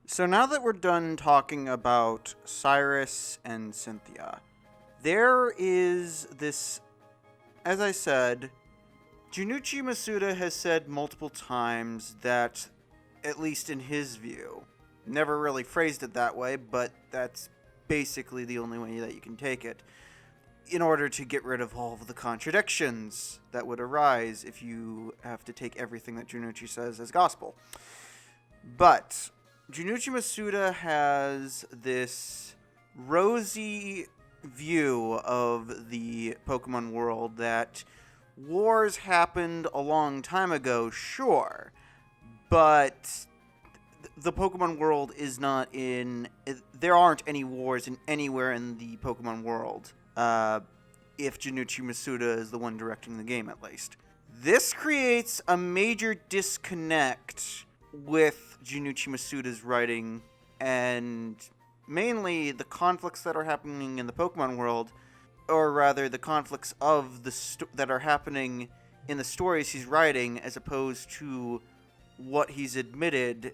So now that we're done talking about Cyrus and Cynthia, there is this, as I said, Junichi Masuda has said multiple times that, at least in his view, never really phrased it that way, but that's basically the only way that you can take it, in order to get rid of all of the contradictions that would arise if you have to take everything that Junichi says as gospel. But Junichi Masuda has this rosy view of the Pokemon world that wars happened a long time ago, sure, but the Pokemon world is not in. There aren't any wars anywhere in the Pokemon world. If Junichi Masuda is the one directing the game, at least. This creates a major disconnect with Junichi Masuda's writing, and mainly the conflicts that are happening in the Pokemon world, or rather the conflicts of that are happening in the stories he's writing, as opposed to what he's admitted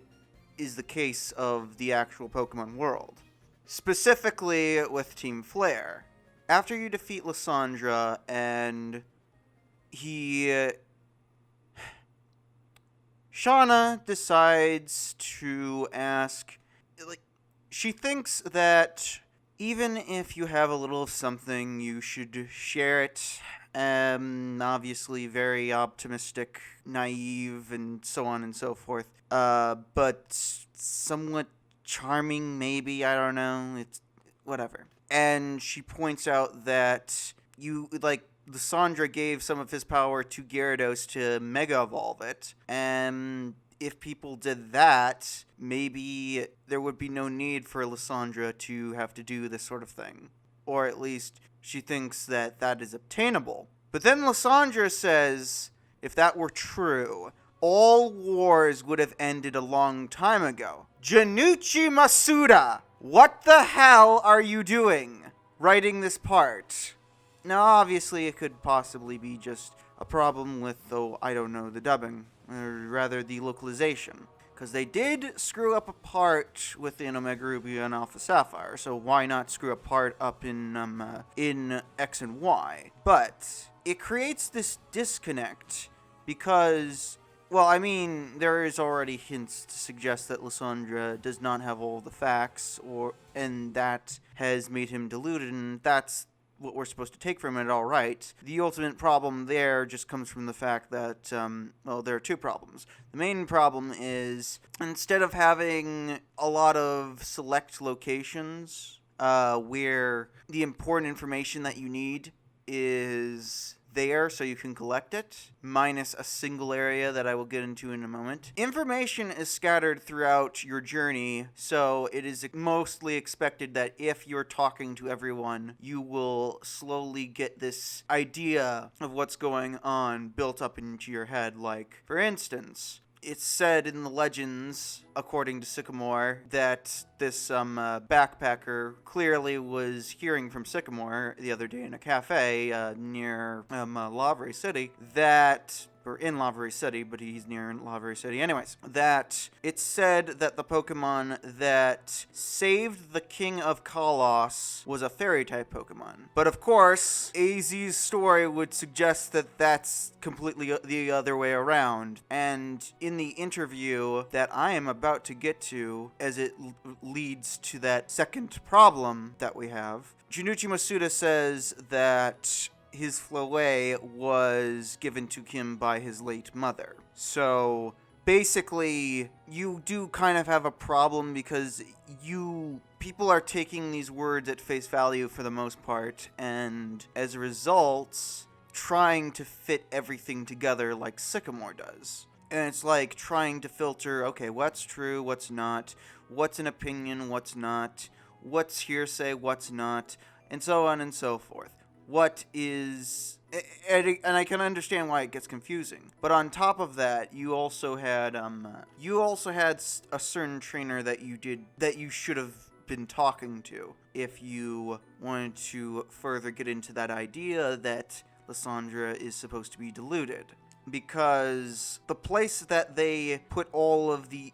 is the case of the actual Pokemon world. Specifically with Team Flare. After you defeat Lysandra and Shauna decides to ask, she thinks that even if you have a little of something, you should share it. Obviously very optimistic, naive, and so on and so forth. But somewhat charming, maybe, I don't know, it's whatever. And she points out that Lysandra gave some of his power to Gyarados to Mega Evolve it, and if people did that, maybe there would be no need for Lysandra to have to do this sort of thing. Or at least she thinks that that is obtainable. But then Lysandra says, if that were true, all wars would have ended a long time ago. Junichi Masuda! What the hell are you doing writing this part? Now, obviously, it could possibly be just a problem with, the dubbing, or rather the localization. Because they did screw up a part within Omega Ruby and Alpha Sapphire, so why not screw a part up in X and Y? But it creates this disconnect because, there is already hints to suggest that Lysandra does not have all the facts, and that has made him deluded, and that's what we're supposed to take from it, all right. The ultimate problem there just comes from the fact that, there are two problems. The main problem is, instead of having a lot of select locations where the important information that you need is there so you can collect it, minus a single area that I will get into in a moment. Information is scattered throughout your journey, so it is mostly expected that if you're talking to everyone, you will slowly get this idea of what's going on built up into your head. Like, for instance, it's said in the legends, according to Sycamore, that this backpacker clearly was hearing from Sycamore the other day in a cafe near Lavray City or in Lavray City, but he's near Lavray City. Anyways, that it's said that the Pokemon that saved the King of Kalos was a Fairy-type Pokemon. But of course, AZ's story would suggest that that's completely the other way around. And in the interview that I am about to get to, as it leads to that second problem that we have, Junichi Masuda says that his Floé was given to him by his late mother. So basically, you do kind of have a problem because people are taking these words at face value for the most part, and as a result, trying to fit everything together like Sycamore does. And it's like trying to filter, okay, what's true, what's not, what's an opinion, what's not, what's hearsay, what's not, and so on and so forth. What is, and I can understand why it gets confusing. But on top of that, you also had a certain trainer that you should have been talking to if you wanted to further get into that idea that Lysandra is supposed to be deluded. because the place that they put all of the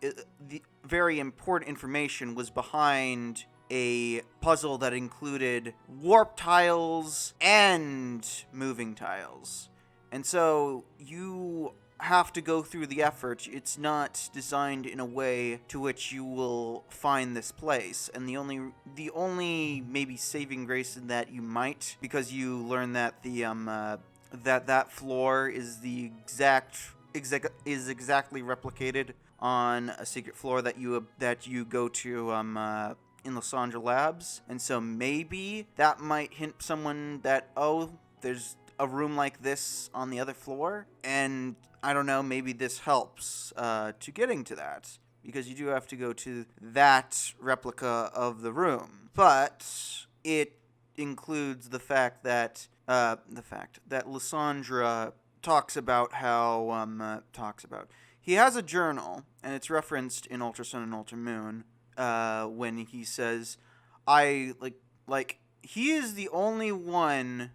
very important information was behind a puzzle that included warp tiles and moving tiles. And so you have to go through the effort. It's not designed in a way to which you will find this place. And the only maybe saving grace in that you might, because you learn that the that floor is the exactly replicated on a secret floor that you go to in Lysandra Labs. And so maybe that might hint someone that, oh, there's a room like this on the other floor, and I don't know, maybe this helps to getting to that, because you do have to go to that replica of the room. But it includes the fact that Lysandra talks about how he has a journal, and it's referenced in Ultra Sun and Ultra Moon when he says, I like he is the only one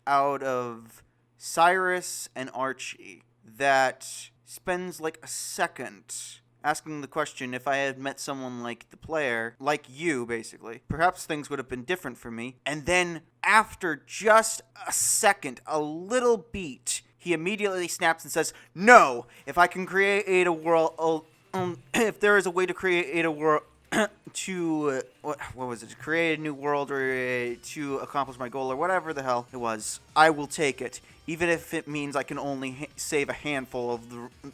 out of Cyrus and Archie that spends like a second asking the question, if I had met someone like the player, like you, basically, perhaps things would have been different for me. And then after just a second, a little beat, he immediately snaps and says, no, if I can create a world, if there is a way to create a world, to what was it? To create a new world, or to accomplish my goal, or whatever the hell it was, I will take it, even if it means I can only save a handful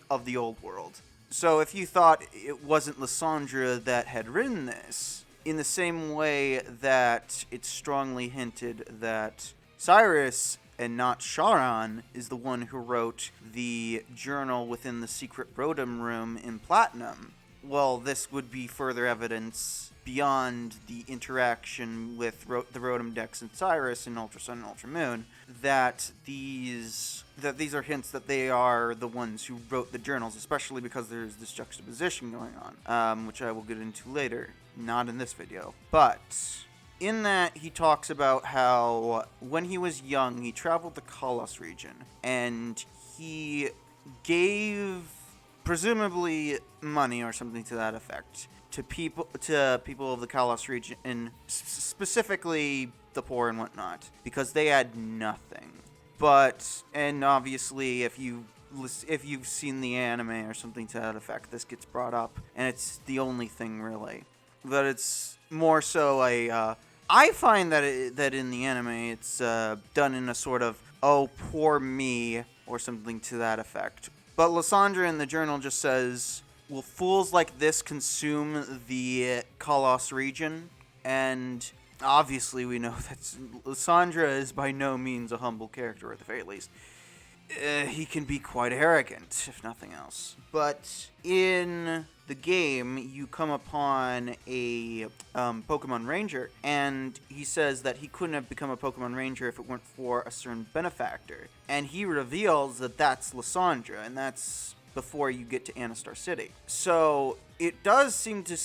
of the old world. So if you thought it wasn't Lysandra that had written this, in the same way that it's strongly hinted that Cyrus and not Charon is the one who wrote the journal within the secret Rotom room in Platinum, well, this would be further evidence beyond the interaction with the Rotom Dex and Cyrus in Ultra Sun and Ultra Moon that these are hints that they are the ones who wrote the journals, especially because there's this juxtaposition going on, which I will get into later, not in this video. But in that, he talks about how when he was young, he traveled the Kalos region, and he gave presumably money or something to that effect to people of the Kalos region, and specifically the poor and whatnot, because they had nothing. But, and obviously if you've seen the anime or something to that effect, this gets brought up, and it's the only thing really. But it's more so I find that in the anime it's done in a sort of, oh, poor me, or something to that effect. But Lysandra in the journal just says, will fools like this consume the Kalos region? And obviously we know that Lysandra is by no means a humble character, at the very least. He can be quite arrogant, if nothing else. But in the game, you come upon a Pokemon Ranger, and he says that he couldn't have become a Pokemon Ranger if it weren't for a certain benefactor. And he reveals that that's Lysandra, and that's before you get to Anastar City. So it does seem to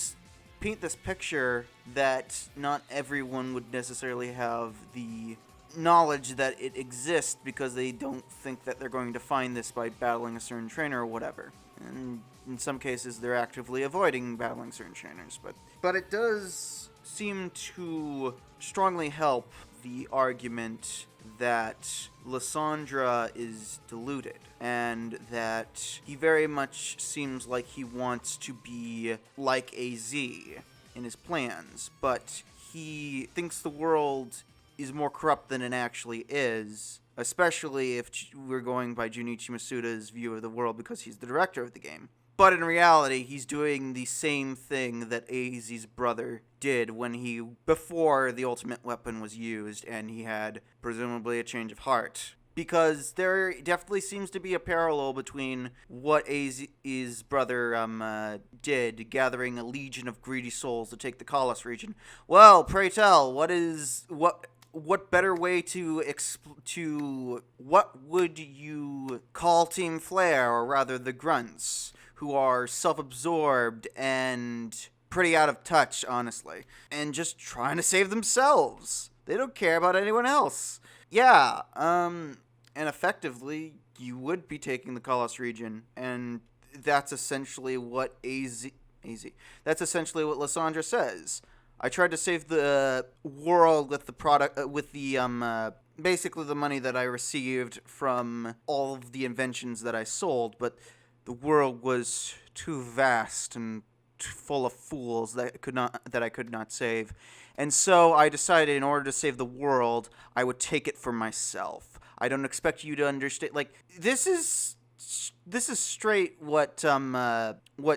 paint this picture that not everyone would necessarily have the knowledge that it exists, because they don't think that they're going to find this by battling a certain trainer or whatever. And in some cases, they're actively avoiding battling certain trainers. But it does seem to strongly help the argument that Lysandra is deluded, and that he very much seems like he wants to be like AZ in his plans, but he thinks the world is more corrupt than it actually is, especially if we're going by Junichi Masuda's view of the world, because he's the director of the game. But in reality, he's doing the same thing that AZ's brother did before the ultimate weapon was used, and he had presumably a change of heart. Because there definitely seems to be a parallel between what AZ's brother did, gathering a legion of greedy souls to take the Kalos region. Well, pray tell, what better way what would you call Team Flare, or rather the Grunts, who are self-absorbed and pretty out of touch, honestly, and just trying to save themselves. They don't care about anyone else. Yeah, and effectively, you would be taking the Kalos region, and that's essentially what that's essentially what Lysandra says. I tried to save the world with the product, with the basically the money that I received from all of the inventions that I sold, but the world was too vast and full of fools that I could not save. And so I decided, in order to save the world, I would take it for myself. I don't expect you to understand. Like, this is straight what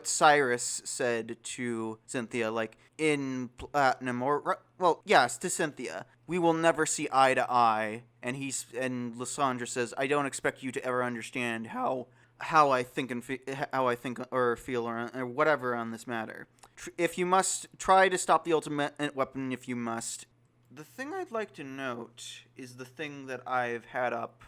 Cyrus said to Cynthia, like in Platinum, or well, yes, to Cynthia. We will never see eye to eye, and Lysandra says, I don't expect you to ever understand how I think how I think or feel or whatever on this matter. If you must, try to stop the ultimate weapon. If you must. The thing I'd like to note is the thing that I've had up,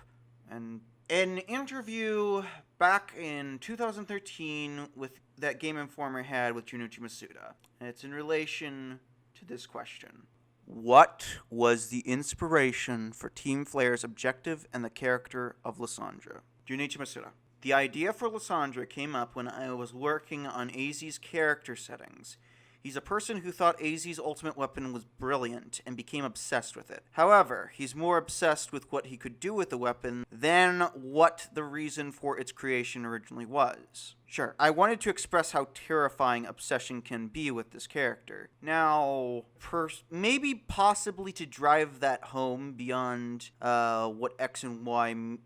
and an interview back in 2013 with that Game Informer had with Junichi Masuda. And it's in relation to this question. What was the inspiration for Team Flare's objective and the character of Lysandra? Junichi Masuda. The idea for Lysandra came up when I was working on AZ's character settings. He's a person who thought AZ's ultimate weapon was brilliant and became obsessed with it. However, he's more obsessed with what he could do with the weapon than what the reason for its creation originally was. Sure, I wanted to express how terrifying obsession can be with this character. Now, maybe possibly to drive that home beyond what X and Y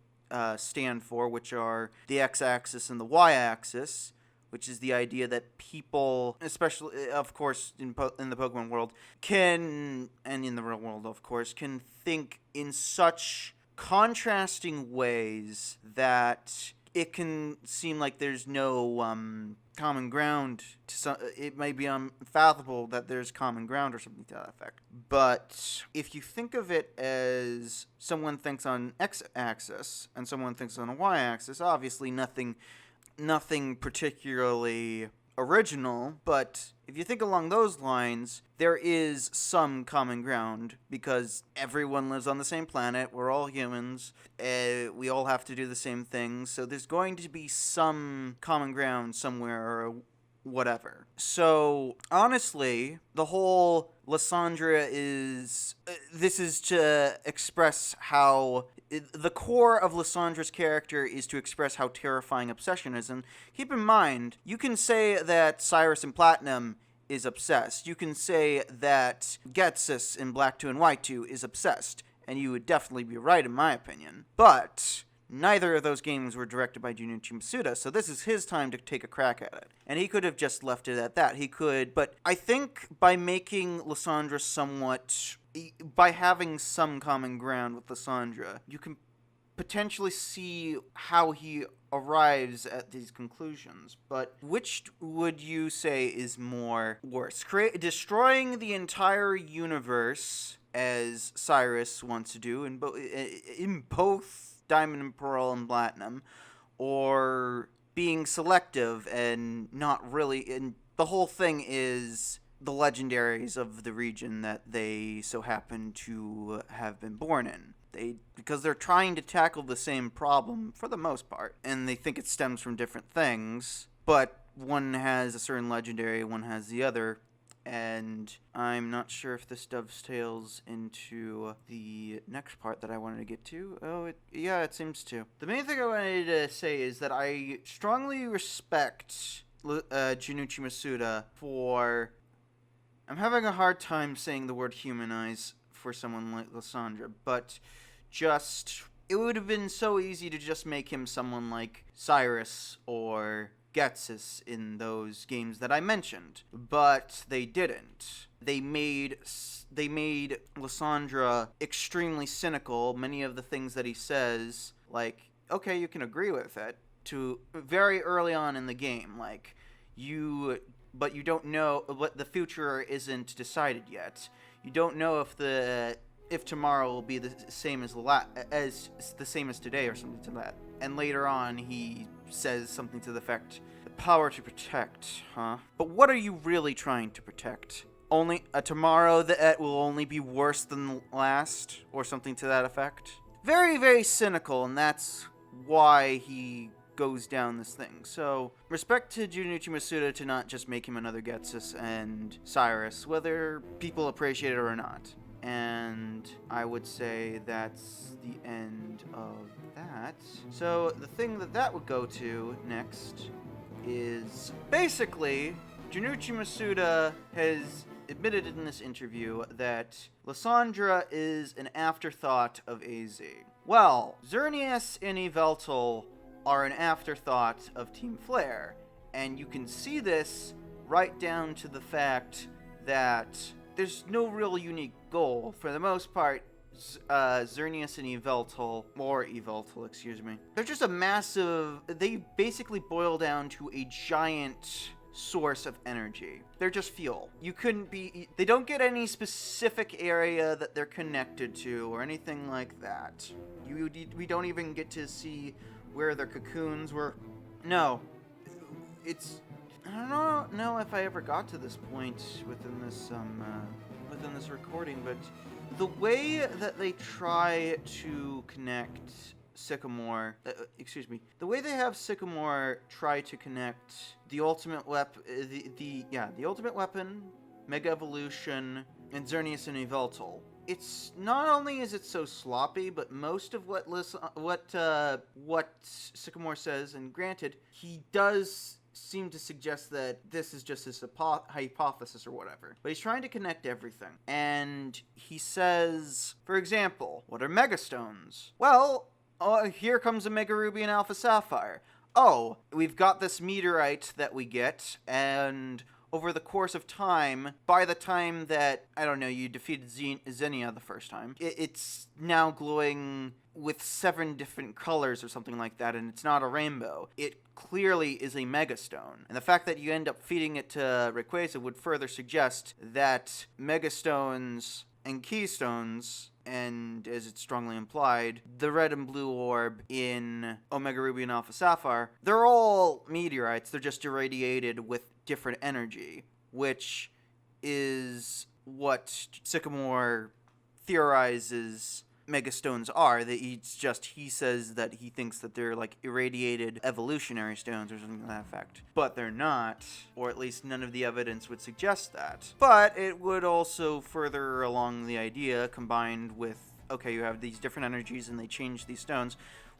stand for, which are the X-axis and the Y-axis, which is the idea that people, especially, of course, in the Pokemon world, and in the real world, of course, can think in such contrasting ways that it can seem like there's no common ground. It may be unfathomable that there's common ground or something to that effect. But if you think of it as someone thinks on X-axis and someone thinks on a Y-axis, obviously nothing particularly original, but if you think along those lines, there is some common ground because everyone lives on the same planet. We're all humans. We all have to do the same things. So there's going to be some common ground somewhere or whatever. So honestly, the whole Lysandra is... this is to express how... the core of Lysandra's character is to express how terrifying obsession is. And keep in mind, you can say that Cyrus in Platinum is obsessed. You can say that Getsus in Black 2 and White 2 is obsessed. And you would definitely be right, in my opinion. But neither of those games were directed by Junichi Masuda, so this is his time to take a crack at it. And he could have just left it at that. He could, but I think by making Lysandra by having some common ground with Lysandra, you can potentially see how he arrives at these conclusions. But which would you say is worse? Destroying the entire universe, as Cyrus wants to do in both Diamond and Pearl and Platinum, or being selective and not really... and the whole thing is the legendaries of the region that they so happen to have been born in. Because they're trying to tackle the same problem for the most part, and they think it stems from different things, but one has a certain legendary, one has the other, and I'm not sure if this dovetails into the next part that I wanted to get to. It seems to. The main thing I wanted to say is that I strongly respect Junichi Masuda for... I'm having a hard time saying the word humanize for someone like Lysandra, but it would have been so easy to just make him someone like Cyrus or Getsus in those games that I mentioned, but they didn't. They made Lysandra extremely cynical. Many of the things that he says, like, okay, you can agree with it, to very early on in the game, like, but you don't know what the future isn't decided yet. You don't know if tomorrow will be the same as the same as today or something to that. And later on, he says something to the effect, the power to protect, huh? But what are you really trying to protect? Only a tomorrow that will only be worse than the last, or something to that effect? Very, very cynical, and that's why he goes down this thing. So, respect to Junichi Masuda to not just make him another Getsus and Cyrus, whether people appreciate it or not. And I would say that's the end of that. So, the thing that would go to next is basically Junichi Masuda has admitted in this interview that Lysandra is an afterthought of AZ. Well, Xerneas and Yveltal are an afterthought of Team Flare, and you can see this right down to the fact that there's no real unique goal. For the most part, Xerneas and Yveltal, excuse me, they're just a massive, they basically boil down to a giant source of energy. They're just fuel. They don't get any specific area that they're connected to or anything like that. We don't even get to see where their cocoons were. No. I don't know if I ever got to this point within this recording, but the way that they try to connect Sycamore, the way they have Sycamore try to connect the ultimate weapon, the ultimate weapon, Mega Evolution, and Xerneas and Yveltal. It's not only is it so sloppy, but most of what Sycamore says, and granted, he does seem to suggest that this is just his hypothesis or whatever. But he's trying to connect everything. And he says, for example, what are megastones? Well, here comes a Mega Ruby and Alpha Sapphire. Oh, we've got this meteorite that we get, and over the course of time, by the time that, I don't know, you defeated Xenia the first time, it's now glowing with 7 different colors or something like that, and it's not a rainbow. It clearly is a megastone. And the fact that you end up feeding it to Rayquaza would further suggest that megastones and keystones, and as it's strongly implied, the red and blue orb in Omega Ruby and Alpha Sapphire, they're all meteorites. They're just irradiated with different energy, which is what Sycamore theorizes megastones are. He says that he thinks that they're like irradiated evolutionary stones or something to that effect. But they're not, or at least none of the evidence would suggest that. But it would also further along the idea, combined with, okay, you have these different energies and they change these stones.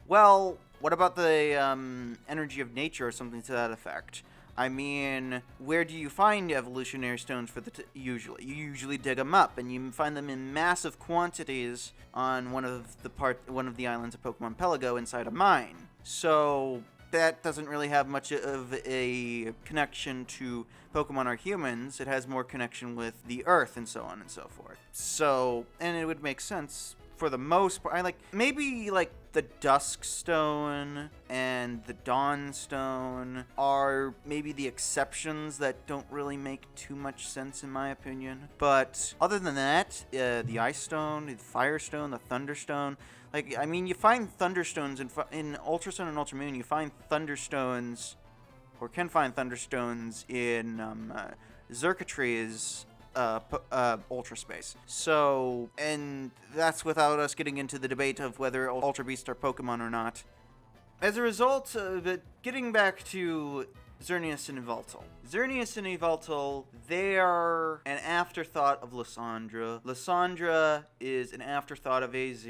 Well, what about the energy of nature or something to that effect? I mean, where do you find evolutionary stones for usually? You usually dig them up, and you find them in massive quantities on one of the islands of Pokemon Pelago inside a mine. So that doesn't really have much of a connection to Pokemon or humans. It has more connection with the Earth and so on and so forth. So, and it would make sense for the most part. Maybe the Dusk Stone and the Dawn Stone are maybe the exceptions that don't really make too much sense in my opinion. But other than that, the Ice Stone, the Fire Stone, the Thunder Stone, you find Thunderstones in Ultra Sun and Ultra Moon. You find Thunderstones, or can find Thunderstones in Xurkitry's Ultra Space. So, and that's without us getting into the debate of whether Ultra Beasts are Pokemon or not. As a result of it, getting back to Xerneas and Yveltal. Xerneas and Yveltal, they are an afterthought of Lysandra. Lysandra is an afterthought of AZ.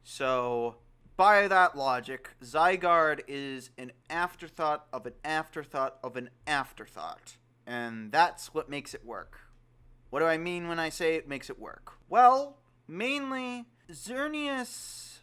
So, by that logic, Zygarde is an afterthought of an afterthought of an afterthought. And that's what makes it work. What do I mean when I say it makes it work? Well, mainly, Xerneas...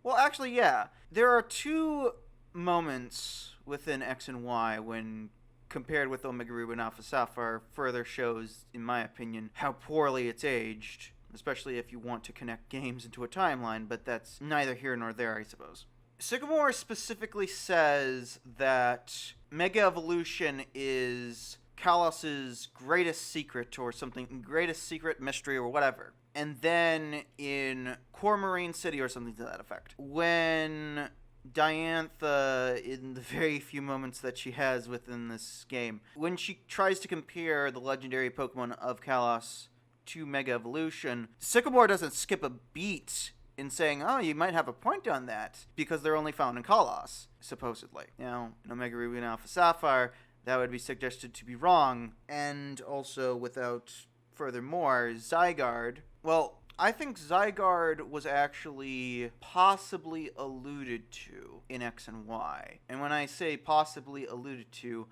Well, actually, yeah. There are 2 moments within X and Y when compared with Omega Ruby and Alpha Sapphire further shows, in my opinion, how poorly it's aged. Especially if you want to connect games into a timeline, but that's neither here nor there, I suppose. Sycamore specifically says that Mega Evolution is Kalos's greatest secret or something, greatest secret, mystery, or whatever. And then in Cormarine City or something to that effect, when Diantha, in the very few moments that she has within this game, when she tries to compare the legendary Pokemon of Kalos to Mega Evolution, Sycamore doesn't skip a beat in saying, oh, you might have a point on that, because they're only found in Kalos, supposedly. Now, in Omega Ruby and Alpha Sapphire, that would be suggested to be wrong. And also, without furthermore, Zygarde, well, I think Zygarde was actually possibly alluded to in X and Y. And when I say possibly alluded to,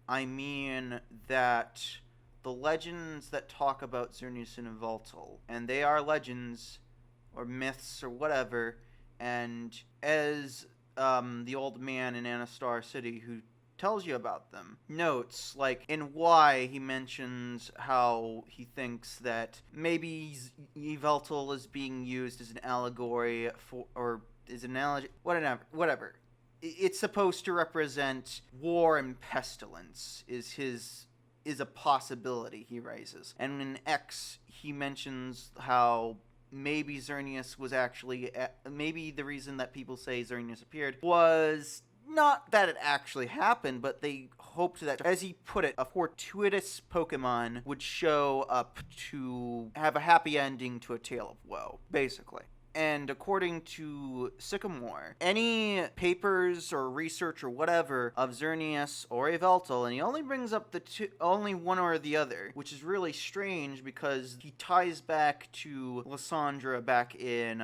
I mean that the legends that talk about Xerneas and Yveltal, and they are legends, or myths, or whatever, and as the old man in Anastar City who tells you about them notes, like in Y, he mentions how he thinks that maybe Yveltal is being used as an allegory for, or is an analogy, whatever. It's supposed to represent war and pestilence, is a possibility he raises. And in X, he mentions how maybe Xerneas was actually, maybe the reason that people say Xerneas appeared was not that it actually happened, but they hoped that, as he put it, a fortuitous Pokemon would show up to have a happy ending to a tale of woe, basically. And according to Sycamore, any papers or research or whatever of Xerneas or Yveltal, and he only brings up only one or the other, which is really strange because he ties back to Lysandra back in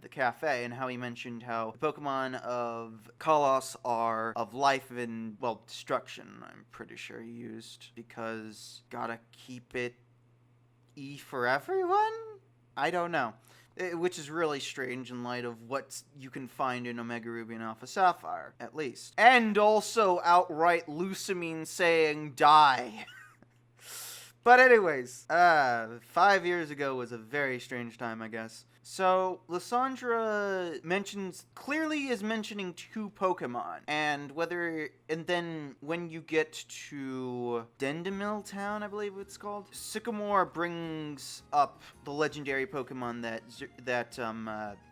the cafe, and how he mentioned how the Pokemon of Kalos are of life and, well, destruction, I'm pretty sure he used, because gotta keep it E for everyone? I don't know. Which is really strange in light of what you can find in Omega Ruby and Alpha Sapphire, at least. And also outright Lusamine saying, die. But anyways, 5 years ago was a very strange time, I guess. So, Lysandra clearly is mentioning 2 Pokemon, and then when you get to Dendemil Town, I believe it's called, Sycamore brings up the legendary Pokemon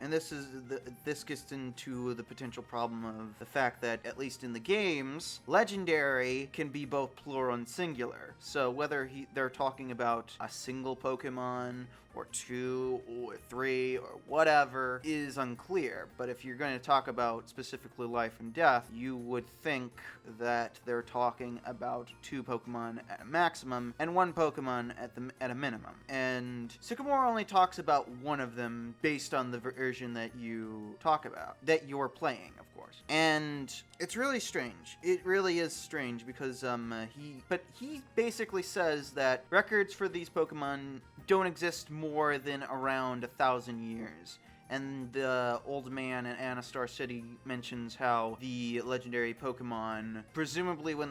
and this gets into the potential problem of the fact that, at least in the games, legendary can be both plural and singular. So whether they're talking about a single Pokemon, or 2, or 3, or whatever, is unclear. But if you're going to talk about specifically life and death, you would think that they're talking about 2 Pokemon at a maximum, and 1 Pokemon at a minimum. And Sycamore only talks about one of them based on the version that you talk about, that you're playing, of course. And it's really strange. It really is strange because he basically says that records for these Pokemon don't exist more than around 1,000 years. And the old man in Anastar City mentions how the legendary Pokemon, presumably when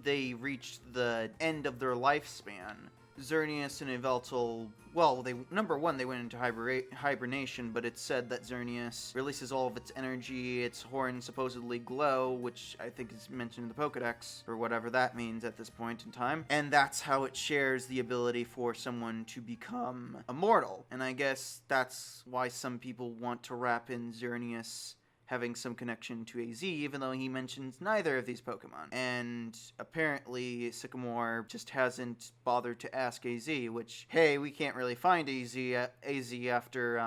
they reached the end of their lifespan, Xerneas and Yveltal, well, they went into hibernation, but it's said that Xerneas releases all of its energy, its horns supposedly glow, which I think is mentioned in the Pokedex, or whatever that means at this point in time, and that's how it shares the ability for someone to become immortal. And I guess that's why some people want to wrap in Xerneas having some connection to AZ, even though he mentions neither of these Pokemon. And apparently Sycamore just hasn't bothered to ask AZ, which, hey, we can't really find AZ after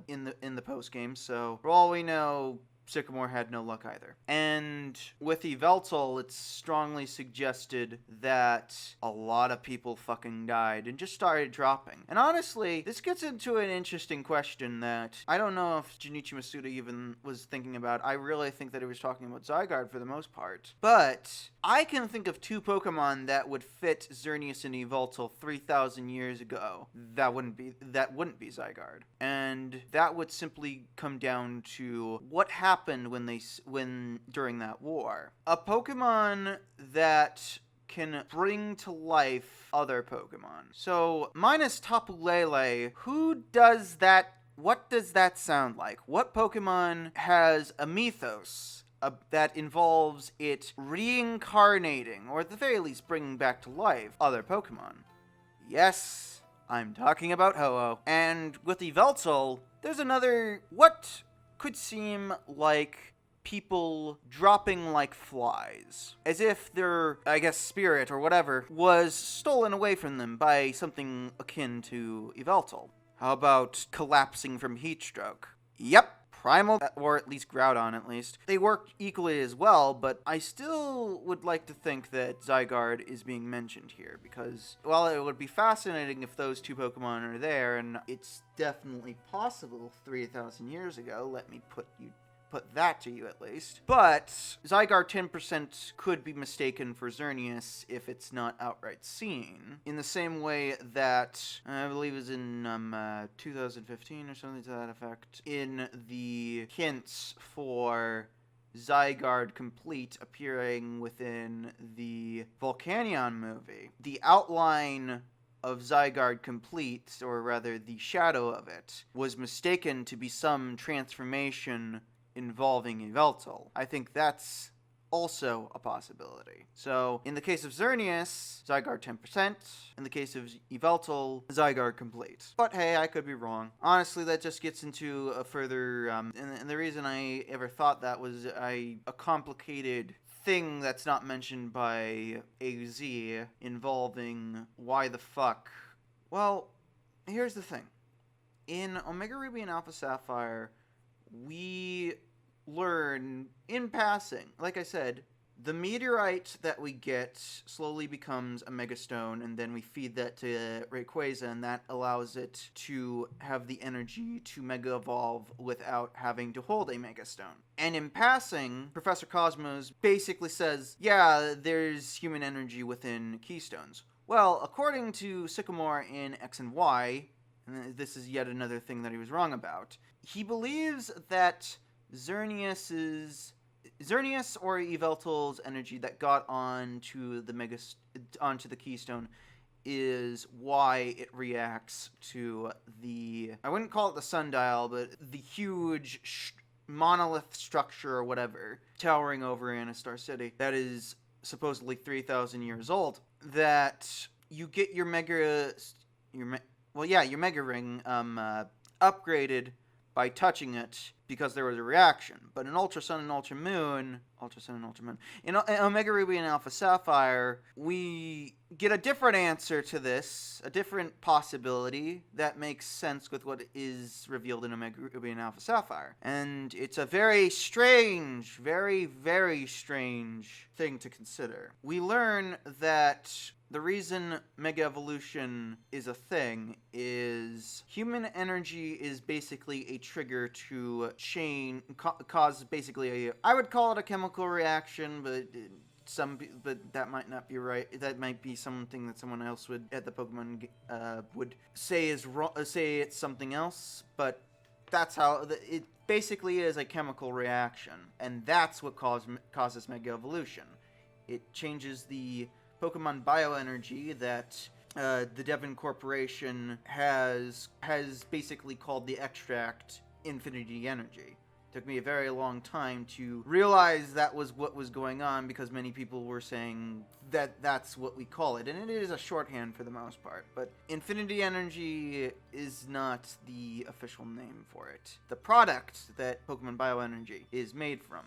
in the post game, so for all we know, Sycamore had no luck either. And with Yveltal, it's strongly suggested that a lot of people fucking died and just started dropping. And honestly, this gets into an interesting question that I don't know if Junichi Masuda even was thinking about. I really think that he was talking about Zygarde for the most part. But I can think of 2 Pokemon that would fit Xerneas and Yveltal 3,000 years ago. That wouldn't be Zygarde. And that would simply come down to what happened during that war. A Pokemon that can bring to life other Pokemon. So, minus Tapu Lele, what does that sound like? What Pokemon has a mythos that involves it reincarnating, or at the very least bringing back to life, other Pokemon? Yes, I'm talking about Ho-Oh. And with Yveltal, there's another, what could seem like people dropping like flies, as if their, I guess, spirit or whatever was stolen away from them by something akin to Yveltal. How about collapsing from heat stroke? Yep. Primal, or at least Groudon at least, they work equally as well, but I still would like to think that Zygarde is being mentioned here, because while it would be fascinating if those two Pokemon are there, and it's definitely possible 3,000 years ago, let me put that to you at least. But Zygarde 10% could be mistaken for Xerneas if it's not outright seen. In the same way that, I believe it was in 2015 or something to that effect, in the hints for Zygarde Complete appearing within the Volcanion movie, the outline of Zygarde Complete, or rather the shadow of it, was mistaken to be some transformation involving Yveltal. I think that's also a possibility. So, in the case of Xerneas, Zygarde 10%. In the case of Yveltal, Zygarde Complete. But hey, I could be wrong. Honestly, that just gets into a further... and the reason I ever thought that was a complicated thing that's not mentioned by AZ involving why the fuck... Well, here's the thing. In Omega Ruby and Alpha Sapphire, we learn in passing, like I said, the meteorite that we get slowly becomes a megastone, and then we feed that to Rayquaza, and that allows it to have the energy to mega evolve without having to hold a megastone. And in passing, Professor Cosmos basically says, yeah, there's human energy within Keystones. Well, according to Sycamore in X and Y, and this is yet another thing that he was wrong about, he believes that Xerneas or Yveltal's energy that got onto the Keystone is why it reacts to the, I wouldn't call it the sundial, but the huge monolith structure or whatever towering over Anastar City that is supposedly 3,000 years old, that you get your Mega Ring upgraded by touching it because there was a reaction. But in Ultra Sun and Ultra Moon, in Omega Ruby and Alpha Sapphire, we get a different answer to this, a different possibility that makes sense with what is revealed in Omega Ruby and Alpha Sapphire. And it's a very strange, very, very strange thing to consider. We learn that the reason Mega Evolution is a thing is human energy is basically a trigger to cause basically I would call it a chemical reaction, but that might not be right. That might be something that someone else at the Pokemon would say is wrong, say it's something else, but that's how it basically is, a chemical reaction, and that's what causes Mega Evolution. It changes the Pokemon bioenergy that the Devon Corporation has basically called the extract Infinity Energy. Took me a very long time to realize that was what was going on, because many people were saying that that's what we call it, and it is a shorthand for the most part. But Infinity Energy is not the official name for it. The product that Pokemon Bioenergy is made from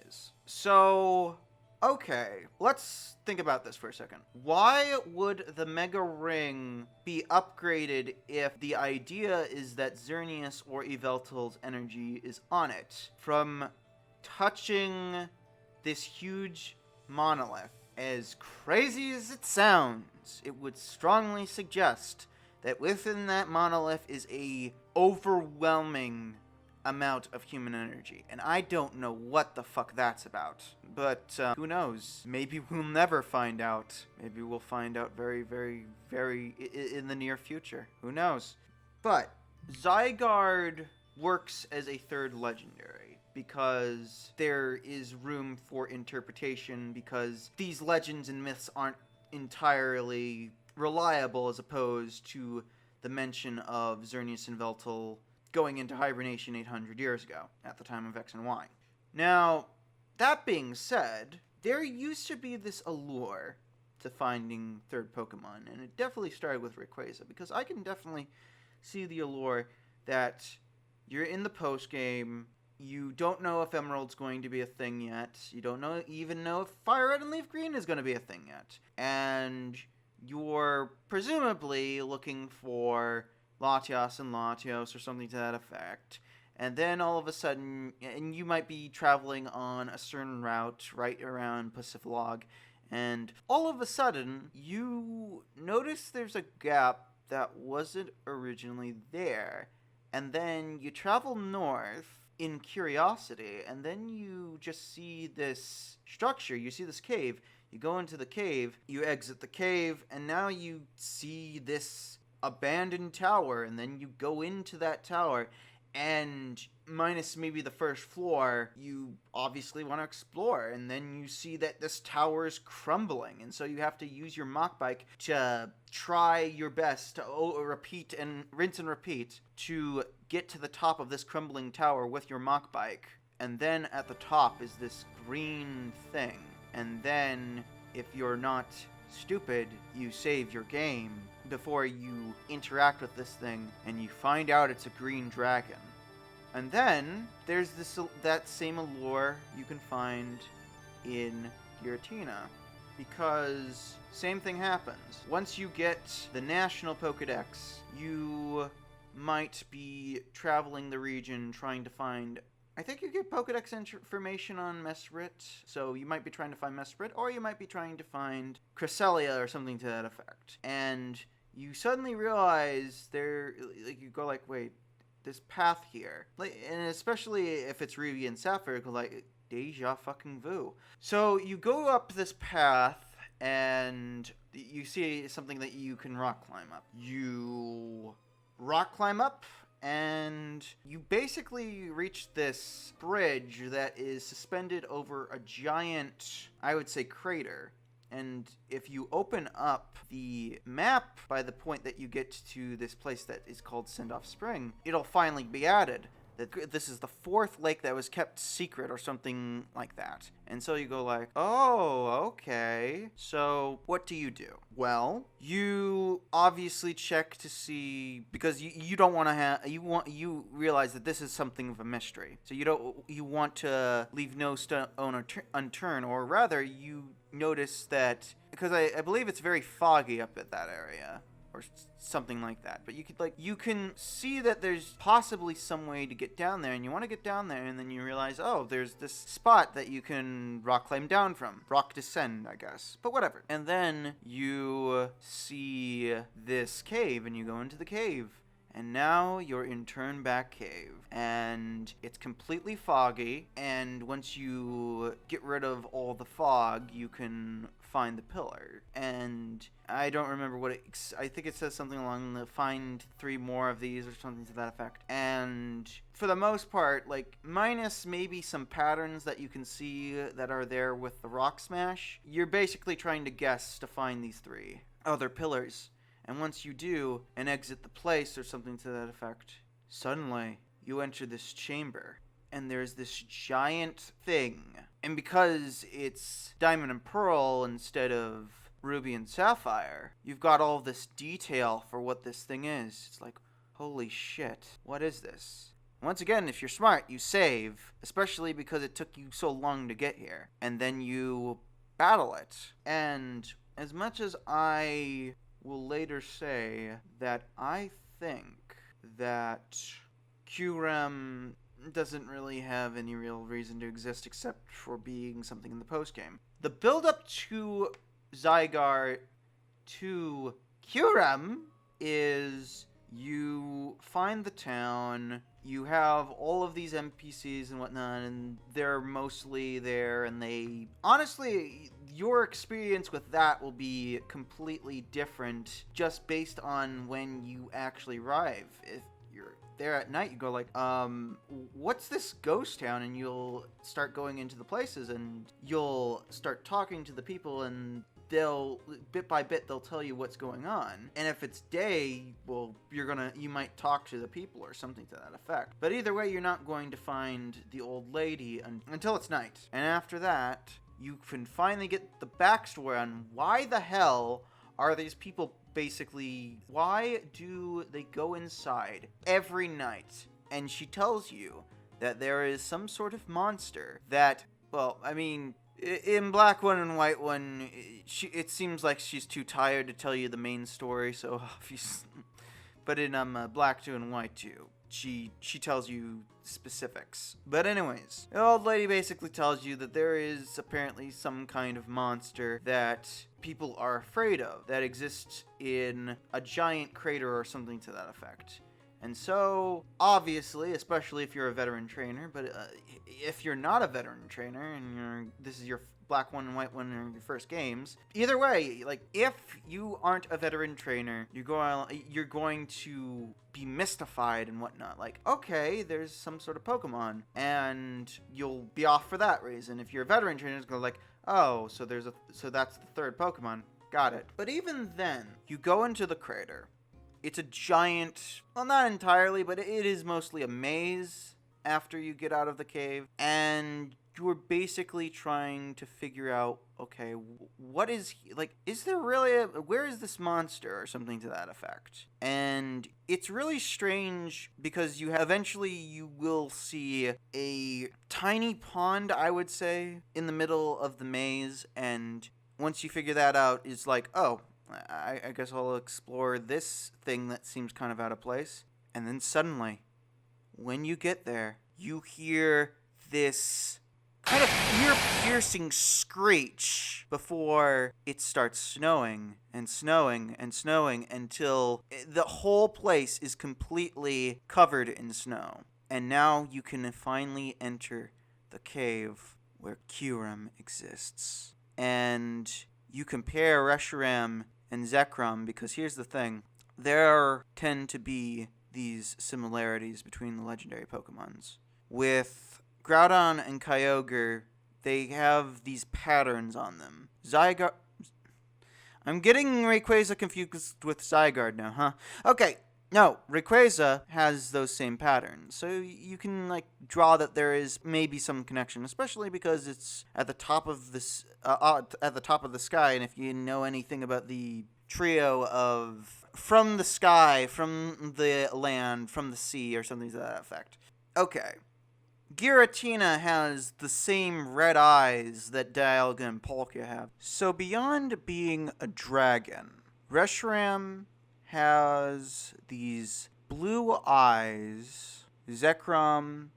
is. So, okay, let's think about this for a second. Why would the Mega Ring be upgraded if the idea is that Xerneas or Yveltal's energy is on it? From touching this huge monolith, as crazy as it sounds, it would strongly suggest that within that monolith is a overwhelming amount of human energy, and I don't know what the fuck that's about, but who knows? Maybe we'll never find out. Maybe we'll find out very, very, very in the near future. Who knows? But Zygarde works as a third legendary because there is room for interpretation, because these legends and myths aren't entirely reliable, as opposed to the mention of Xerneas and Yveltal going into hibernation 800 years ago, at the time of X and Y. Now, that being said, there used to be this allure to finding third Pokemon, and it definitely started with Rayquaza, because I can definitely see the allure that you're in the post-game, you don't know if Emerald's going to be a thing yet, you don't even know if Fire Red and Leaf Green is going to be a thing yet, and you're presumably looking for Latios and Latios or something to that effect. And then all of a sudden, and you might be traveling on a certain route right around Pasiflog, and all of a sudden, you notice there's a gap that wasn't originally there. And then you travel north in curiosity, and then you just see this structure. You see this cave. You go into the cave, you exit the cave, and now you see this abandoned tower, and then you go into that tower, and minus maybe the first floor, you obviously want to explore, and then you see that this tower is crumbling, and so you have to use your mock bike to try your best to repeat and rinse and repeat to get to the top of this crumbling tower with your mock bike. And then at the top is this green thing, and then if you're not stupid, you save your game before you interact with this thing, and you find out it's a green dragon. And then there's that same allure you can find in Giratina, because same thing happens. Once you get the National Pokédex, you might be traveling the region trying to find... I think you get Pokédex information on Mesrit, so you might be trying to find Mesrit, or you might be trying to find Cresselia or something to that effect. And you suddenly realize you go wait, this path here. And especially if it's Ruby and Sapphire, you go deja fucking vu. So you go up this path, and you see something that you can rock climb up. You rock climb up, and you basically reach this bridge that is suspended over a giant, I would say, crater. And if you open up the map by the point that you get to this place that is called Sendoff Spring, it'll finally be added that this is the fourth lake that was kept secret or something like that. And so you go oh, okay. So what do? Well, you obviously check to see, because you don't want to you realize that this is something of a mystery. So you want to leave no stone unturned, or rather you notice that, because I believe it's very foggy up at that area, or something like that. But you can see that there's possibly some way to get down there, and you want to get down there, and then you realize, oh, there's this spot that you can rock climb down from. Rock descend, I guess. But whatever. And then you see this cave, and you go into the cave. And now you're in Turnback Cave, and it's completely foggy, and once you get rid of all the fog, you can find the pillar. And I don't remember I think it says something along the find 3 more of these or something to that effect. And for the most part, minus maybe some patterns that you can see that are there with the rock smash, you're basically trying to guess to find these 3 other pillars. And once you do, and exit the place or something to that effect, suddenly you enter this chamber, and there's this giant thing. And because it's Diamond and Pearl instead of Ruby and Sapphire, you've got all this detail for what this thing is. It's holy shit, what is this? Once again, if you're smart, you save, especially because it took you so long to get here. And then you battle it. And as much as I will later say that I think that Kyurem doesn't really have any real reason to exist except for being something in the postgame. The build-up to Zygarde to Kyurem is you find the town, you have all of these NPCs and whatnot, and they're mostly there, and they... Honestly, your experience with that will be completely different just based on when you actually arrive. If you're there at night, you go what's this ghost town? And you'll start going into the places, and you'll start talking to the people, and they'll, bit by bit, they'll tell you what's going on. And if it's day, well, you might talk to the people or something to that effect. But either way, you're not going to find the old lady until it's night. And after that, you can finally get the backstory on why the hell are these people why do they go inside every night? And she tells you that there is some sort of monster that, well, I mean, in Black One and White One, it seems like she's too tired to tell you the main story, so But in Black 2 and White 2, she tells you specifics. But anyways, the old lady basically tells you that there is apparently some kind of monster that people are afraid of that exists in a giant crater or something to that effect. And so, obviously, especially if you're a veteran trainer, but if you're not a veteran trainer and this is your Black 1 and White 1 are your first games, either way, like, if you aren't a veteran trainer, you're going to be mystified and whatnot. Like, okay, there's some sort of Pokemon, and you'll be off for that reason. If you're a veteran trainer, it's going to like, oh, so that's the third Pokemon. Got it. But even then, you go into the crater. It's a giant, well, not entirely, but it is mostly a maze after you get out of the cave. And you're basically trying to figure out, okay, what is, like, is there really where is this monster or something to that effect? And it's really strange because eventually you will see a tiny pond, I would say, in the middle of the maze. And once you figure that out, it's like, oh, I guess I'll explore this thing that seems kind of out of place. And then suddenly, when you get there, you hear this kind of ear-piercing screech before it starts snowing and snowing and snowing until the whole place is completely covered in snow. And now you can finally enter the cave where Kyurem exists. And you compare Reshiram and Zekrom, because here's the thing. There tend to be these similarities between the legendary Pokemons. With Groudon and Kyogre, they have these patterns on them. I'm getting Rayquaza confused with Zygarde now, huh? Okay, no, Rayquaza has those same patterns. So you can, like, draw that there is maybe some connection, especially because it's at the top of this at the top of the sky, and if you know anything about the trio of from the sky, from the land, from the sea, or something to that effect. Okay. Giratina has the same red eyes that Dialga and Palkia have. So beyond being a dragon, Reshiram has these blue eyes. Zekrom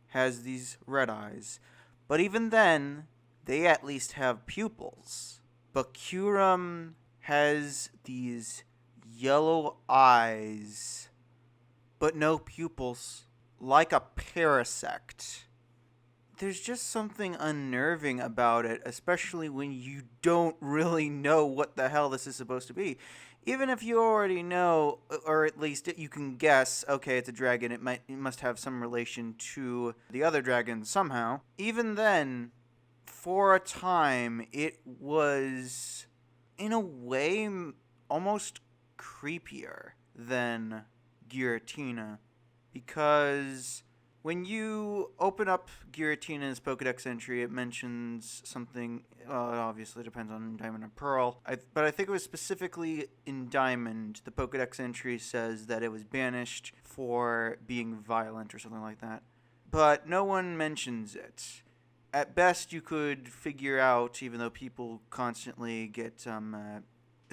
has these red eyes. But even then, they at least have pupils. But Kyurem has these yellow eyes, but no pupils, like a parasect. There's just something unnerving about it, especially when you don't really know what the hell this is supposed to be. Even if you already know, or at least you can guess, okay, it's a dragon, it must have some relation to the other dragons somehow. Even then, for a time, it was, in a way, almost creepier than Giratina. Because when you open up Giratina's Pokedex entry, it mentions something. Well, it obviously depends on Diamond and Pearl. But I think it was specifically in Diamond. The Pokedex entry says that it was banished for being violent or something like that. But no one mentions it. At best, you could figure out, even though people constantly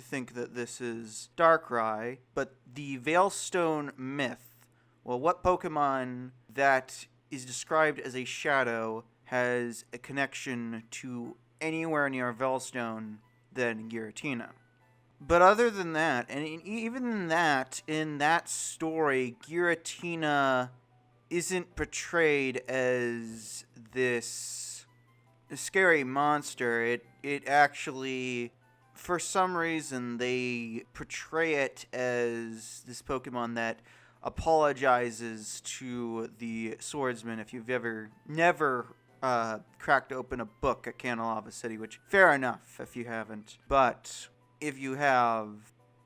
think that this is Darkrai, but the Veilstone myth. Well, what Pokemon that is described as a shadow has a connection to anywhere near Veilstone than Giratina? But other than that, and even in that story, Giratina isn't portrayed as this scary monster. It actually, for some reason, they portray it as this Pokemon that apologizes to the swordsman if you've never cracked open a book at Canalava City, which, fair enough if you haven't. But if you have,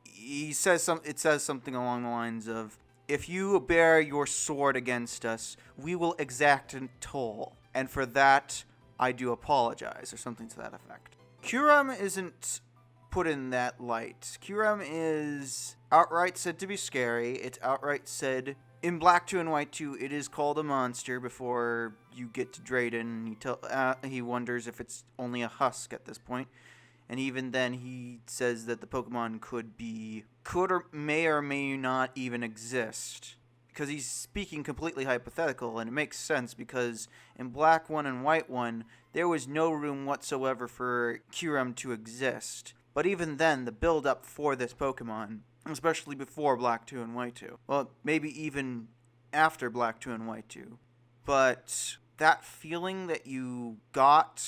it says something along the lines of, if you bear your sword against us, we will exact a toll. And for that, I do apologize, or something to that effect. Kyurem isn't put in that light. Kyurem is outright said to be scary. It's outright said in Black 2 and White 2, it is called a monster before you get to Drayden. He wonders if it's only a husk at this point. And even then, he says that the Pokemon could or may not even exist. Because he's speaking completely hypothetical, and it makes sense because in Black 1 and White 1, there was no room whatsoever for Kyurem to exist. But even then, the build-up for this Pokemon, especially before Black 2 and White 2, well, maybe even after Black 2 and White 2, but that feeling that you got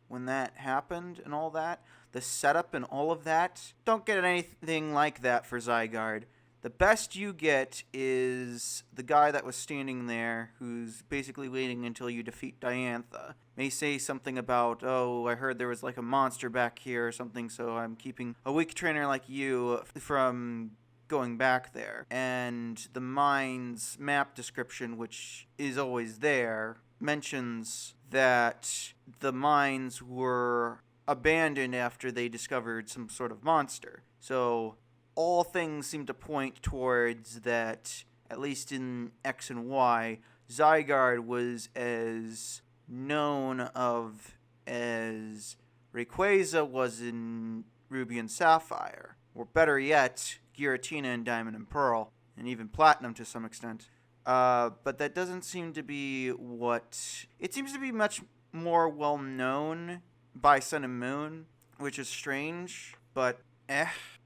when that happened and all that, the setup and all of that, don't get anything like that for Zygarde. The best you get is the guy that was standing there who's basically waiting until you defeat Diantha. May say something about, oh, I heard there was like a monster back here or something, so I'm keeping a weak trainer like you from going back there. And the mine's map description, which is always there, mentions that the mines were abandoned after they discovered some sort of monster. So all things seem to point towards that, at least in X and Y, Zygarde was as known of as Rayquaza was in Ruby and Sapphire, or better yet, Giratina in Diamond and Pearl, and even Platinum to some extent. But that doesn't seem to be what... It seems to be much more well known by Sun and Moon, which is strange, but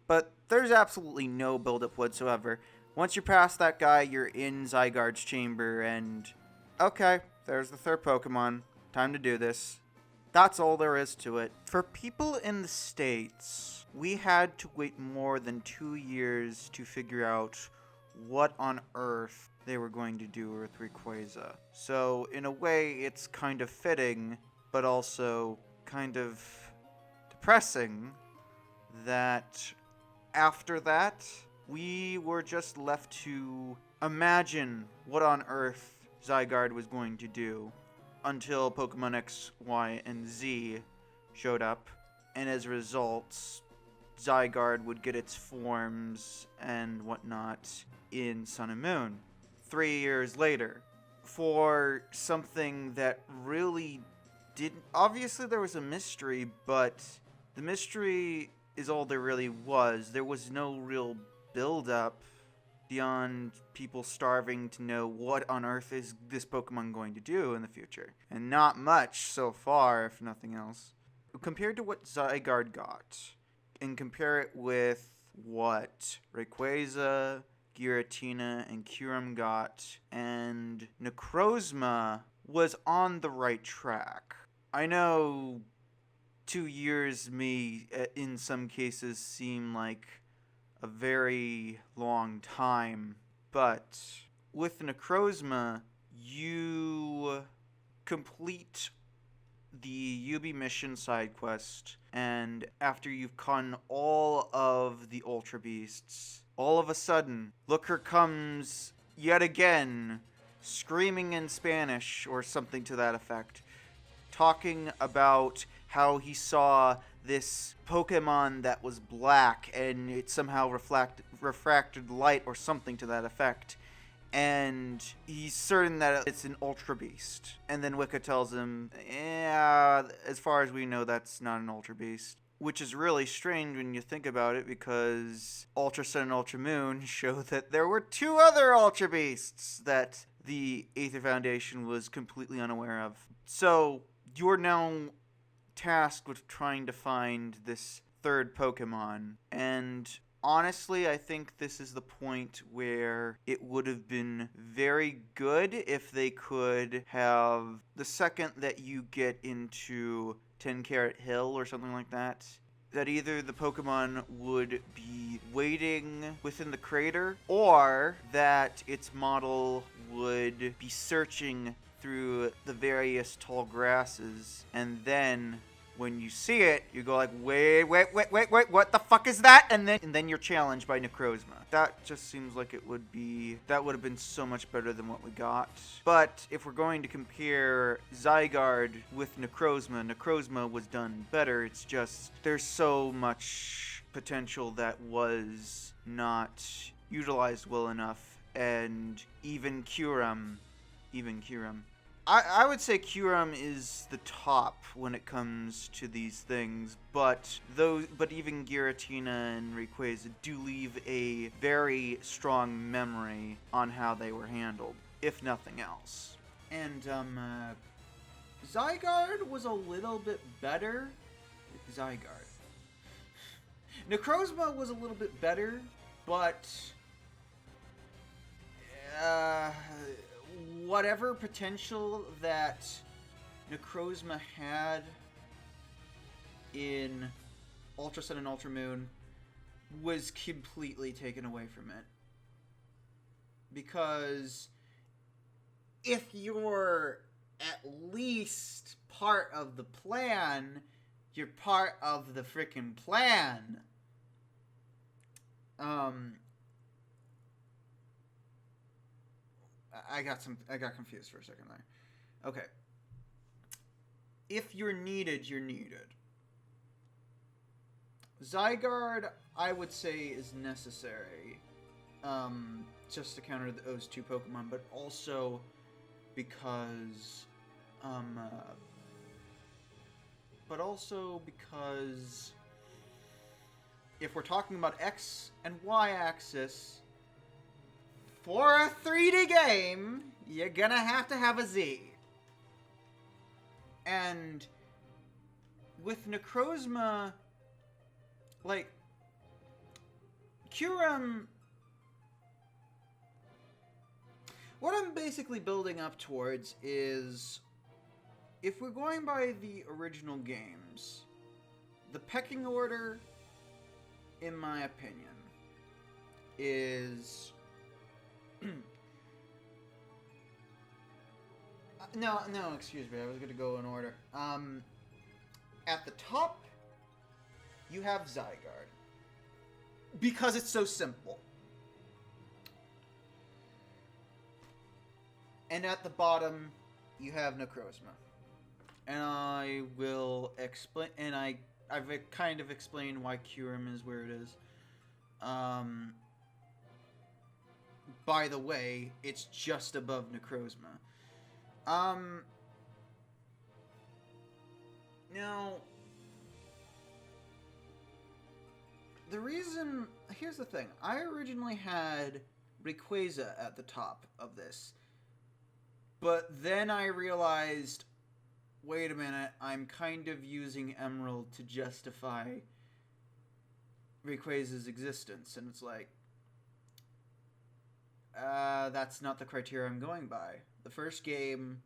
But there's absolutely no build-up whatsoever. Once you're past that guy, you're in Zygarde's chamber, and... Okay, there's the third Pokemon. Time to do this. That's all there is to it. For people in the States, we had to wait more than 2 years to figure out what on earth they were going to do with Rayquaza. So, in a way, it's kind of fitting, but also kind of depressing that after that, we were just left to imagine what on earth Zygarde was going to do until Pokemon X, Y, and Z showed up, and as a result, Zygarde would get its forms and whatnot in Sun and Moon. 3 years later, for something that really didn't... Obviously, there was a mystery, but the mystery is all there really was. There was no real build-up beyond people starving to know what on earth is this Pokemon going to do in the future. And not much so far, if nothing else. Compared to what Zygarde got, and compare it with what Rayquaza, Giratina, and Kyurem got, and Necrozma was on the right track. I know 2 years may, in some cases, seem like a very long time, but with Necrozma, you complete the UB mission side quest, and after you've caught all of the Ultra Beasts, all of a sudden, Looker comes yet again, screaming in Spanish or something to that effect, talking about how he saw this Pokemon that was black and it somehow refracted light or something to that effect. And he's certain that it's an Ultra Beast. And then Wicca tells him, yeah, as far as we know, that's not an Ultra Beast. Which is really strange when you think about it, because Ultra Sun and Ultra Moon show that there were 2 other Ultra Beasts that the Aether Foundation was completely unaware of. So, you're now tasked with trying to find this third Pokemon, and honestly, I think this is the point where it would have been very good if they could have, the second that you get into 10 Carat Hill or something like that, that either the Pokemon would be waiting within the crater, or that its model would be searching through the various tall grasses, and then when you see it, you go like, wait, what the fuck is that? And then you're challenged by Necrozma. That just seems like that would have been so much better than what we got. But if we're going to compare Zygarde with Necrozma was done better. It's just, there's so much potential that was not utilized well enough, and even Kyurem, I would say Kyurem is the top when it comes to these things, but even Giratina and Rayquaza do leave a very strong memory on how they were handled, if nothing else. And Zygarde was a little bit better. Zygarde. Necrozma was a little bit better, but whatever potential that Necrozma had in Ultra Sun and Ultra Moon was completely taken away from it. Because if you're at least part of the plan, you're part of the frickin' plan. I got confused for a second there. Okay. If you're needed, you're needed. Zygarde, I would say, is necessary. Just to counter those two Pokemon, but also because if we're talking about X and Y axis, for a 3D game, you're gonna have to have a Z. And with Necrozma, like, Kyurem, what I'm basically building up towards is, if we're going by the original games, the pecking order, in my opinion, is... No, excuse me, I was going to go in order. At the top, you have Zygarde. Because it's so simple. And at the bottom, you have Necrozma. And I will explain, and I've kind of explained why Kyurem is where it is. By the way, it's just above Necrozma. Now, the reason, here's the thing. I originally had Rayquaza at the top of this. But then I realized, wait a minute, I'm kind of using Emerald to justify Rayquaza's existence. And it's like, that's not the criteria I'm going by. The first game,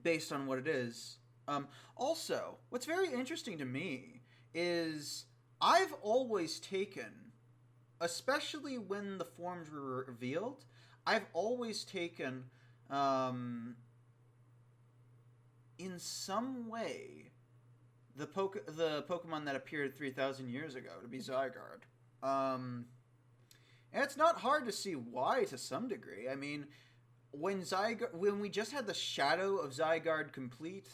based on what it is. Also, what's very interesting to me is I've always taken, especially when the forms were revealed, I've always taken, in some way, the Pokemon that appeared 3,000 years ago to be Zygarde. And it's not hard to see why to some degree. I mean, when we just had the shadow of Zygarde complete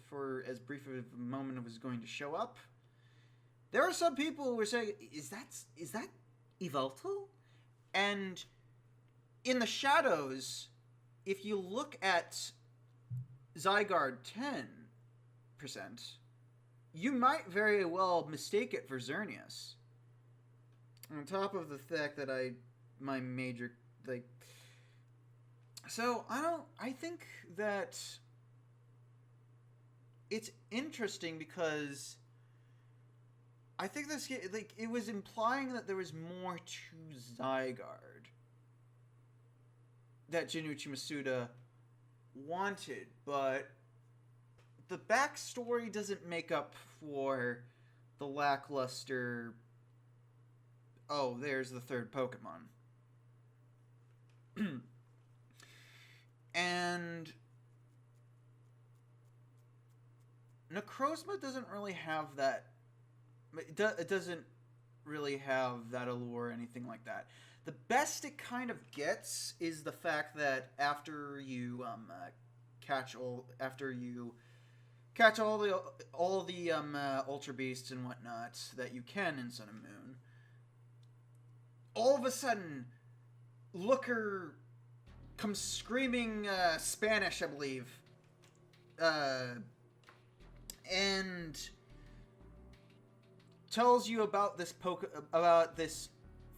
for as brief of a moment it was going to show up, there are some people who were saying, is that Yveltal? And in the shadows, if you look at Zygarde 10%, you might very well mistake it for Xerneas. On top of the fact that my major, like... So, I think that it's interesting because I think this, like, it was implying that there was more to Zygarde that Junichi Masuda wanted, but the backstory doesn't make up for the lackluster, oh, there's the third Pokemon. And Necrozma doesn't really have that. It doesn't really have that allure or anything like that. The best it kind of gets is the fact that after you catch all the Ultra Beasts and whatnot that you can in Sun and Moon, all of a sudden, Looker comes screaming Spanish, I believe. And tells you about this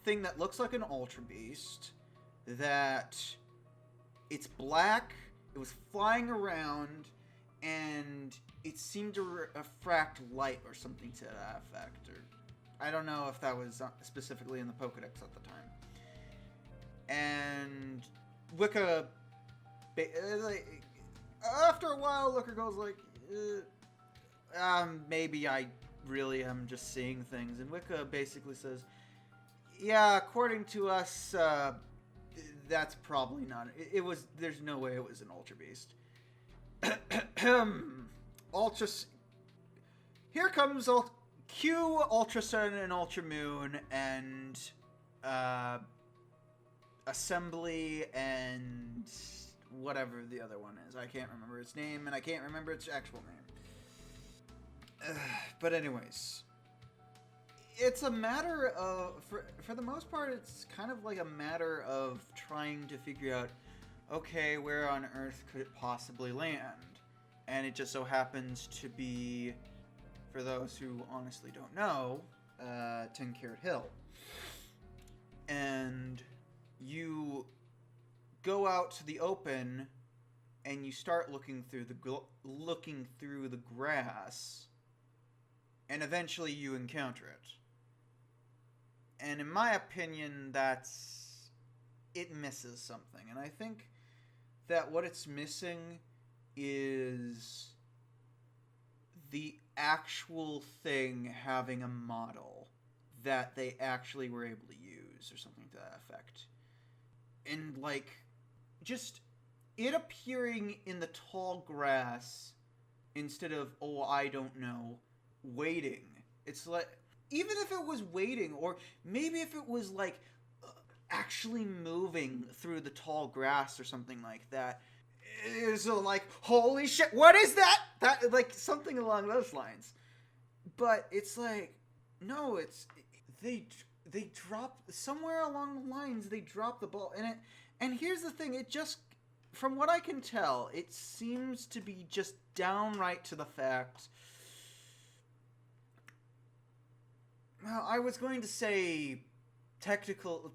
thing that looks like an Ultra Beast, that it's black, it was flying around, and it seemed to refract light or something to that effect. Or I don't know if that was specifically in the Pokedex at the time. And Wicca, after a while, Looker goes like, maybe I really am just seeing things. And Wicca basically says, yeah, according to us, that's probably not. There's no way it was an Ultra Beast. Here comes Q, Ultra Sun, and Ultra Moon, and Assembly, and whatever the other one is. I can't remember its name, and I can't remember its actual name. But anyways, it's a matter of, for the most part, it's kind of like a matter of trying to figure out, okay, where on Earth could it possibly land? And it just so happens to be, for those who honestly don't know, 10 Carat Hill. And you go out to the open, and you start looking through the grass, and eventually you encounter it. And in my opinion, it misses something. And I think that what it's missing is the actual thing having a model that they actually were able to use, or something to that effect. And, like, just it appearing in the tall grass instead of, oh, I don't know, waiting. It's like, even if it was waiting, or maybe if it was, like, actually moving through the tall grass or something like that, it's like, holy shit, what is that? That, like, something along those lines. But it's like, no, they drop, somewhere along the lines, they drop the ball. And here's the thing, it just, from what I can tell, it seems to be just downright to the fact, well, I was going to say technical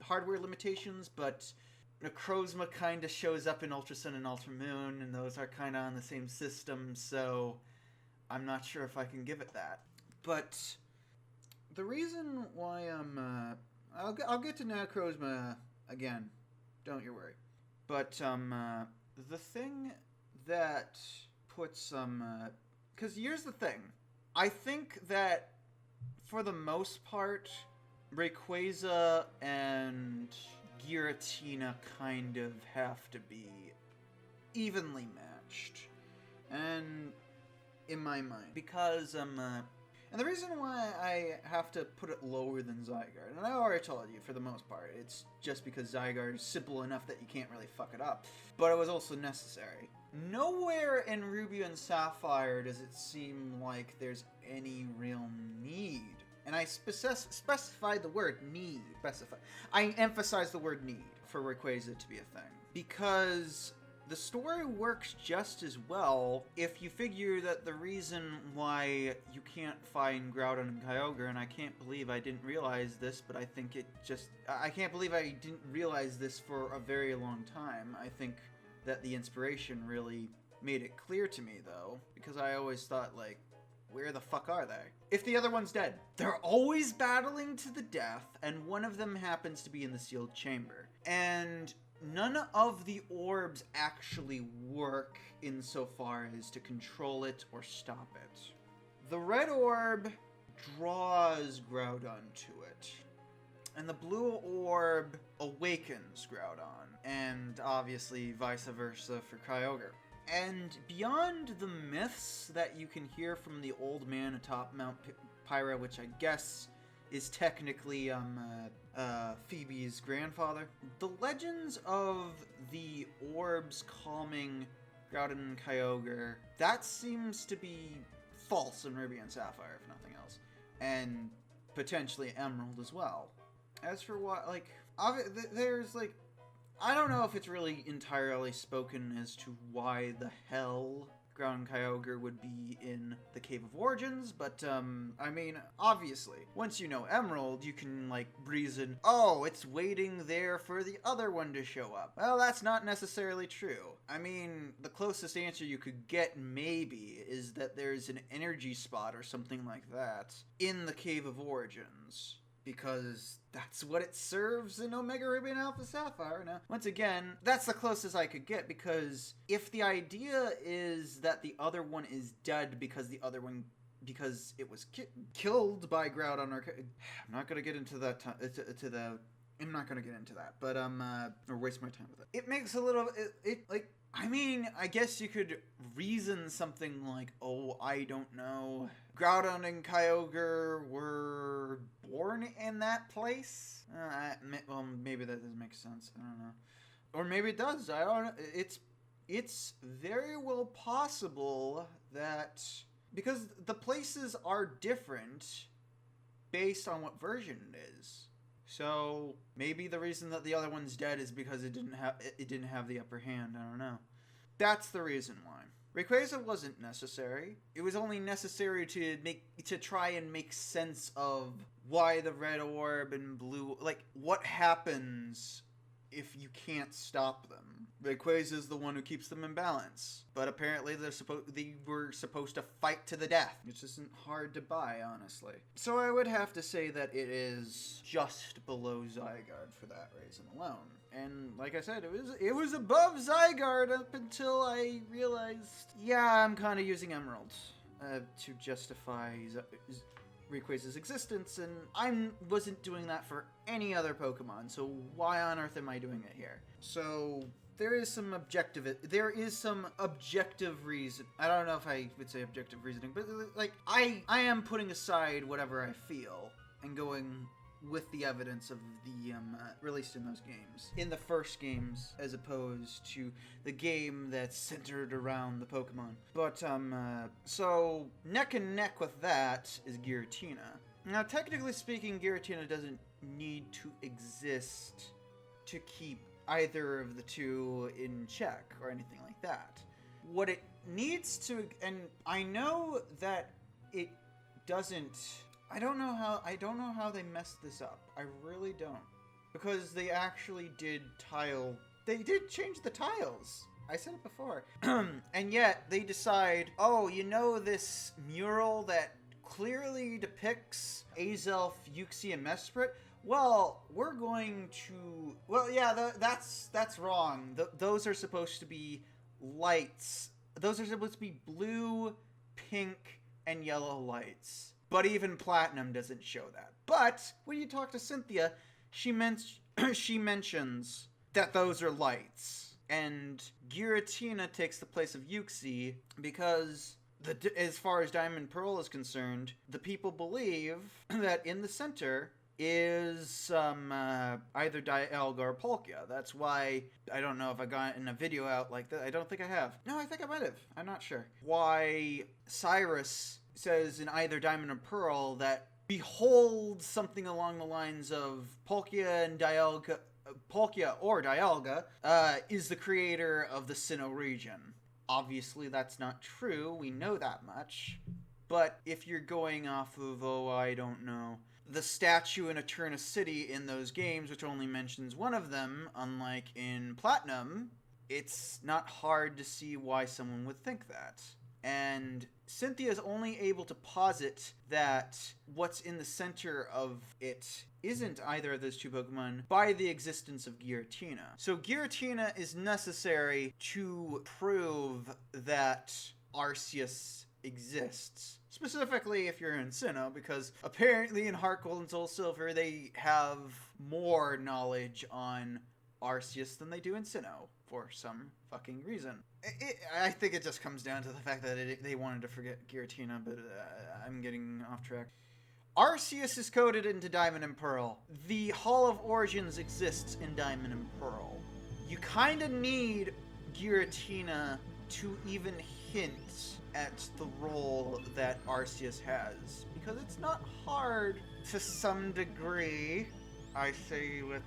hardware limitations, but Necrozma kind of shows up in Ultra Sun and Ultra Moon, and those are kind of on the same system, so I'm not sure if I can give it that. But the reason why I'll get to Necrozma again, don't you worry. But the thing that puts because here's the thing, I think that for the most part, Rayquaza and Giratina kind of have to be evenly matched, and in my mind, because and the reason why I have to put it lower than Zygarde, and I already told you, for the most part, it's just because Zygarde is simple enough that you can't really fuck it up, but it was also necessary. Nowhere in Ruby and Sapphire does it seem like there's any real need. And I specify the word need. I emphasize the word need for Rayquaza to be a thing. Because the story works just as well if you figure that the reason why you can't find Groudon and Kyogre, and I can't believe I didn't realize this, but I think I can't believe I didn't realize this for a very long time. I think that the inspiration really made it clear to me, though, because I always thought, like, where the fuck are they? If the other one's dead. They're always battling to the death, and one of them happens to be in the sealed chamber. And none of the orbs actually work insofar as to control it or stop it. The red orb draws Groudon to it, and the blue orb awakens Groudon, and obviously vice versa for Kyogre. And beyond the myths that you can hear from the old man atop Mount Pyra, which I guess is technically Phoebe's grandfather, the legends of the orbs calming Groudon and Kyogre, that seems to be false in Ruby and Sapphire, if nothing else, and potentially Emerald as well. As for what, like, there's like, I don't know if it's really entirely spoken as to why the hell Ground Kyogre would be in the Cave of Origins, but, I mean, obviously, once you know Emerald, you can, like, reason, oh, it's waiting there for the other one to show up. Well, that's not necessarily true. I mean, the closest answer you could get, maybe, is that there's an energy spot or something like that in the Cave of Origins, because that's what it serves in Omega Ruby and Alpha Sapphire. Now, once again, that's the closest I could get, because if the idea is that the other one is dead because it was killed by Groudon, or I'm not gonna get into that I'm not gonna get into that, but or waste my time with it. It makes a little like, I mean, I guess you could reason something like, oh, I don't know, Groudon and Kyogre were born in that place? Well, maybe that doesn't make sense. I don't know. Or maybe it does. I don't know. It's very well possible that, because the places are different based on what version it is. So maybe the reason that the other one's dead is because it didn't have the upper hand. I don't know. That's the reason why. Rayquaza wasn't necessary. It was only necessary to try and make sense of why the red orb and blue, like, what happens if you can't stop them. Rayquaza is the one who keeps them in balance, but apparently they were supposed to fight to the death, which isn't hard to buy, honestly. So I would have to say that it is just below Zygarde for that reason alone. And like I said, it was above Zygarde up until I realized, yeah, I'm kind of using Emerald to justify Rayquaza's existence, and I wasn't doing that for any other Pokemon, so why on earth am I doing it here? So there is some objective reason. I don't know if I would say objective reasoning, but like, I am putting aside whatever I feel and going with the evidence of the released in those games, in the first games, as opposed to the game that's centered around the Pokemon. But so neck and neck with that is Giratina. Now, technically speaking, Giratina doesn't need to exist to keep either of the two in check or anything like that. What it needs to, and I know that it doesn't. I don't know how they messed this up. I really don't. Because they actually did change the tiles. I said it before. And yet, they decide, oh, you know this mural that clearly depicts Azelf, Uxie, and Mesprit? Well, we're going to... Well, yeah, that's wrong. Those are supposed to be lights. Those are supposed to be blue, pink, and yellow lights. But even Platinum doesn't show that. But when you talk to Cynthia, she mentions that those are lights. And Giratina takes the place of Uxie because, as far as Diamond Pearl is concerned, the people believe that in the center is either Dialga or Palkia. That's why, I don't know if I got in a video out like that. I don't think I have. No, I think I might have. I'm not sure. Why Cyrus says in either Diamond or Pearl that behold something along the lines of Palkia or Dialga is the creator of the Sinnoh region. Obviously that's not true, we know that much. But if you're going off of, I don't know, the statue in Eterna City in those games, which only mentions one of them, unlike in Platinum, it's not hard to see why someone would think that. And Cynthia is only able to posit that what's in the center of it isn't either of those two Pokemon by the existence of Giratina. So Giratina is necessary to prove that Arceus exists. Specifically if you're in Sinnoh, because apparently in Heartgold and Soulsilver they have more knowledge on Arceus than they do in Sinnoh, for some fucking reason. I think it just comes down to the fact that they wanted to forget Giratina, but I'm getting off track. Arceus is coded into Diamond and Pearl. The Hall of Origins exists in Diamond and Pearl. You kind of need Giratina to even hint at the role that Arceus has, because it's not hard to some degree I say with,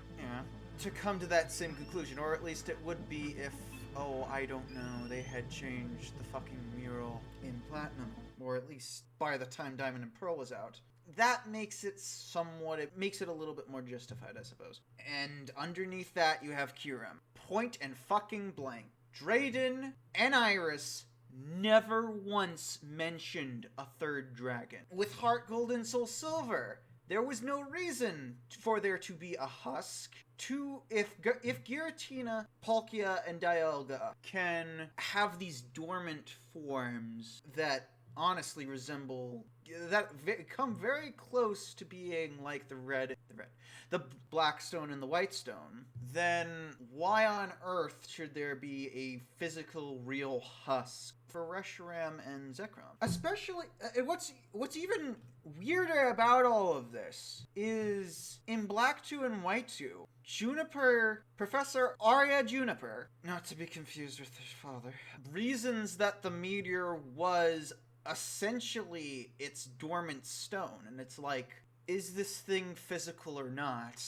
to come to that same conclusion, or at least it would be if, oh, I don't know, they had changed the fucking mural in Platinum, or at least by the time Diamond and Pearl was out. That makes it somewhat, it makes it a little bit more justified, I suppose. And underneath that, you have Kyurem. Point and fucking blank. Drayden and Iris never once mentioned a third dragon. With Heartgold and Soulsilver, there was no reason for there to be a husk. If Giratina, Palkia, and Dialga can have these dormant forms that honestly resemble, that come very close to being like the black stone and the white stone, then why on earth should there be a physical real husk for Reshiram and Zekrom? Especially, what's even weirder about all of this is in Black 2 and White 2, Professor Arya Juniper, not to be confused with his father, reasons that the meteor was essentially its dormant stone, and it's like, is this thing physical or not?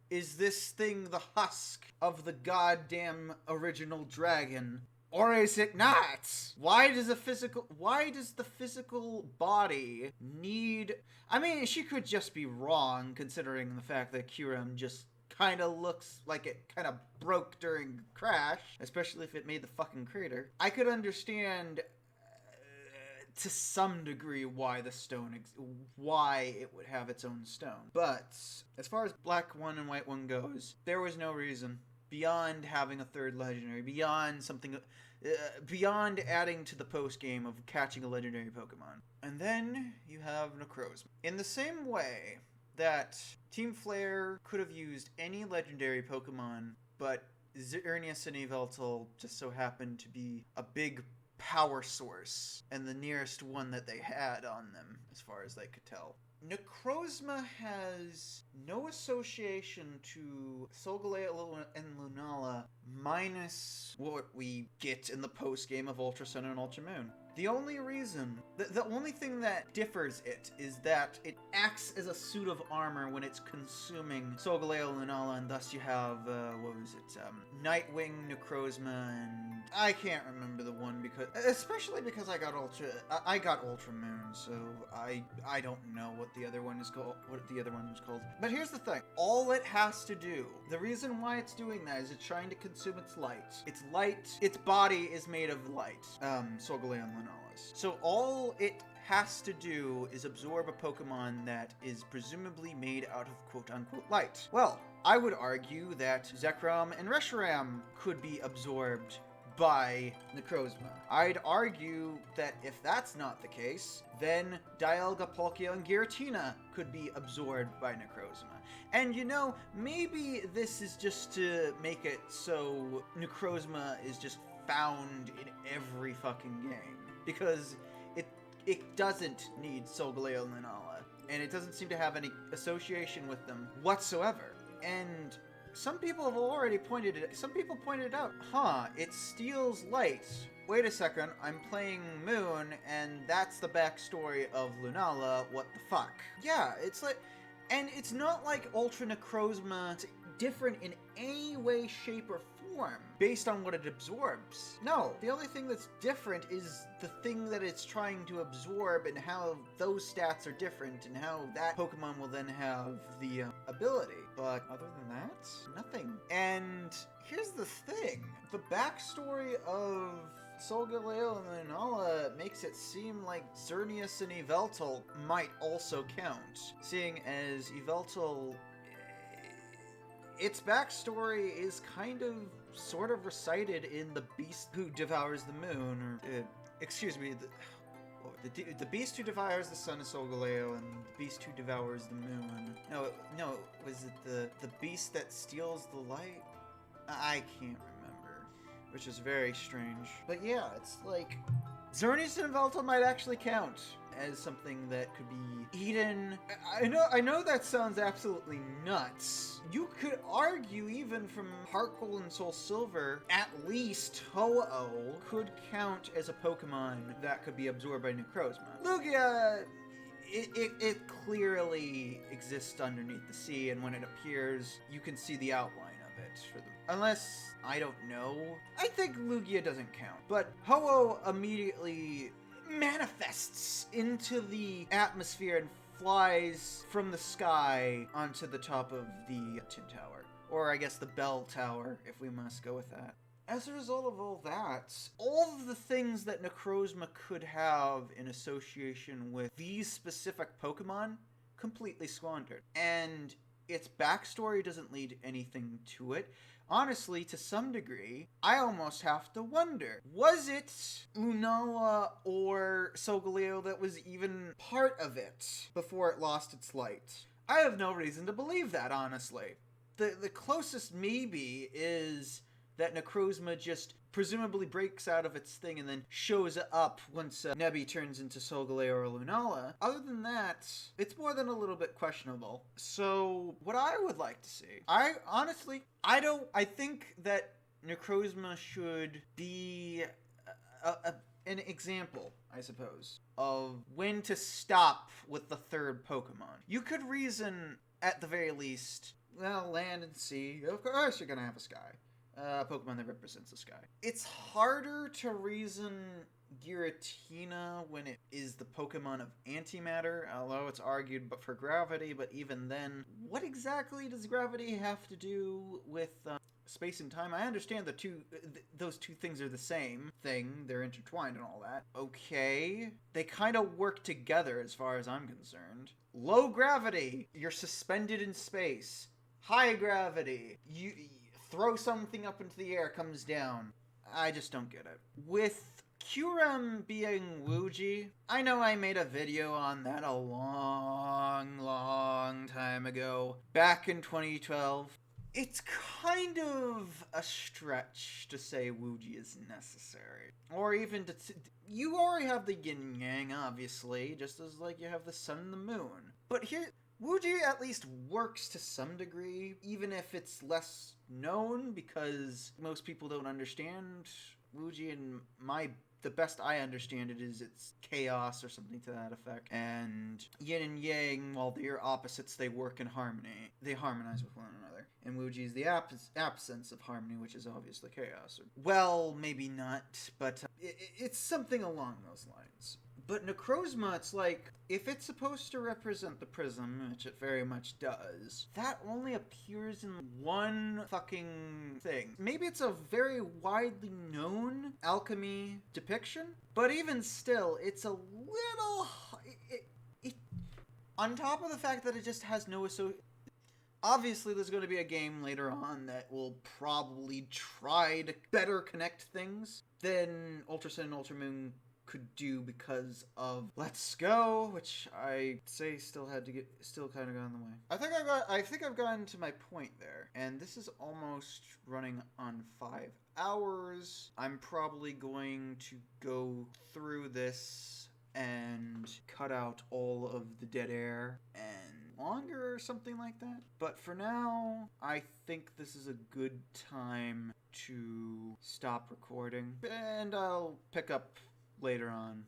Is this thing the husk of the goddamn original dragon? Or is it not? Why does the physical body need... I mean, she could just be wrong, considering the fact that Kyurem just kind of looks like it kind of broke during crash, especially if it made the fucking crater. I could understand to some degree why why it would have its own stone. But as far as Black 1 and White 1 goes, there was no reason beyond having a third legendary, beyond adding to the post game of catching a legendary Pokemon. And then you have Necrozma. In the same way that Team Flare could have used any legendary Pokemon, but Xerneas and Yveltal just so happened to be a big power source and the nearest one that they had on them, as far as they could tell. Necrozma has no association to Solgaleo and Lunala, minus what we get in the post-game of Ultra Sun and Ultra Moon. The only reason, the only thing that differs it is that it acts as a suit of armor when it's consuming Solgaleo Lunala, and thus you have, Nightwing, Necrozma, and I can't remember the one especially because I got Ultra Moon, so I don't know what the other one was called. But here's the thing, all it has to do, the reason why it's doing that is it's trying to consume its light. Its body is made of light, Solgaleo and Lunala's. So all it has to do is absorb a Pokemon that is presumably made out of quote-unquote light. Well, I would argue that Zekrom and Reshiram could be absorbed by Necrozma. I'd argue that if that's not the case, then Dialga, Palkia, and Giratina could be absorbed by Necrozma. And maybe this is just to make it so Necrozma is just found in every fucking game. Because it doesn't need Solgaleo and Lunala, and it doesn't seem to have any association with them whatsoever. And some people pointed it out. It steals light. Wait a second, I'm playing Moon, and that's the backstory of Lunala, what the fuck? Yeah, it's like, and it's not like Ultra Necrozma is different in any way, shape, or form based on what it absorbs. No, the only thing that's different is the thing that it's trying to absorb and how those stats are different and how that Pokemon will then have the ability. But other than that, nothing. And here's the thing. The backstory of Solgaleo and Lunala makes it seem like Xerneas and Yveltal might also count, seeing as Yveltal, its backstory is kind of sort of recited in The Beast Who Devours the Moon, or the Beast Who Devours the Sun of Solgaleo and the Beast Who Devours the Moon. No, was it the Beast that Steals the Light? I can't remember, which is very strange. But yeah, it's like Xerneas and Yveltal might actually count as something that could be eaten. I know that sounds absolutely nuts. You could argue even from Heartgold and Soulsilver, at least Ho-Oh could count as a Pokemon that could be absorbed by Necrozma. Lugia it clearly exists underneath the sea, and when it appears, you can see the outline of it. Unless, I don't know. I think Lugia doesn't count. But Ho-Oh immediately manifests into the atmosphere and flies from the sky onto the top of the Tin Tower. Or I guess the Bell Tower, if we must go with that. As a result of all that, all of the things that Necrozma could have in association with these specific Pokemon completely squandered. And its backstory doesn't lead anything to it. Honestly, to some degree, I almost have to wonder, was it Lunala or Solgaleo that was even part of it before it lost its light? I have no reason to believe that, honestly. The closest maybe is that Necrozma just presumably breaks out of its thing and then shows up once Nebby turns into Solgaleo or Lunala. Other than that, it's more than a little bit questionable. So, what I would like to see, I think that Necrozma should be an example, I suppose, of when to stop with the third Pokemon. You could reason, at the very least, well, land and sea, of course you're gonna have a sky. Pokemon that represents the sky. It's harder to reason Giratina when it is the Pokemon of antimatter, although it's argued but for gravity, but even then, what exactly does gravity have to do with space and time? I understand those two things are the same thing, they're intertwined and all that. Okay, they kind of work together as far as I'm concerned. Low gravity, you're suspended in space. High gravity, you throw something up into the air, comes down. I just don't get it. With Kyurem being Wuji, I know I made a video on that a long time ago, back in 2012. It's kind of a stretch to say Wuji is necessary. Or even to... you already have the yin and yang, obviously, just as like you have the sun and the moon. But here... Wuji at least works to some degree, even if it's less known, because most people don't understand Wuji, and the best I understand it is it's chaos or something to that effect. And yin and yang, while they're opposites, they work in harmony. They harmonize with one another. And Wuji is the absence of harmony, which is obviously chaos. Well, maybe not, but it's something along those lines. But Necrozma, it's like, if it's supposed to represent the prism, which it very much does, that only appears in one fucking thing. Maybe it's a very widely known alchemy depiction, but even still, it's a little... on top of the fact that it just has no obviously, there's going to be a game later on that will probably try to better connect things than Ultra Sun and Ultra Moon could do because of Let's Go, which I say still kind of got in the way. I think I've gotten to my point there, and this is almost running on 5 hours. I'm probably going to go through this and cut out all of the dead air and longer or something like that. But for now, I think this is a good time to stop recording, and I'll pick up later on.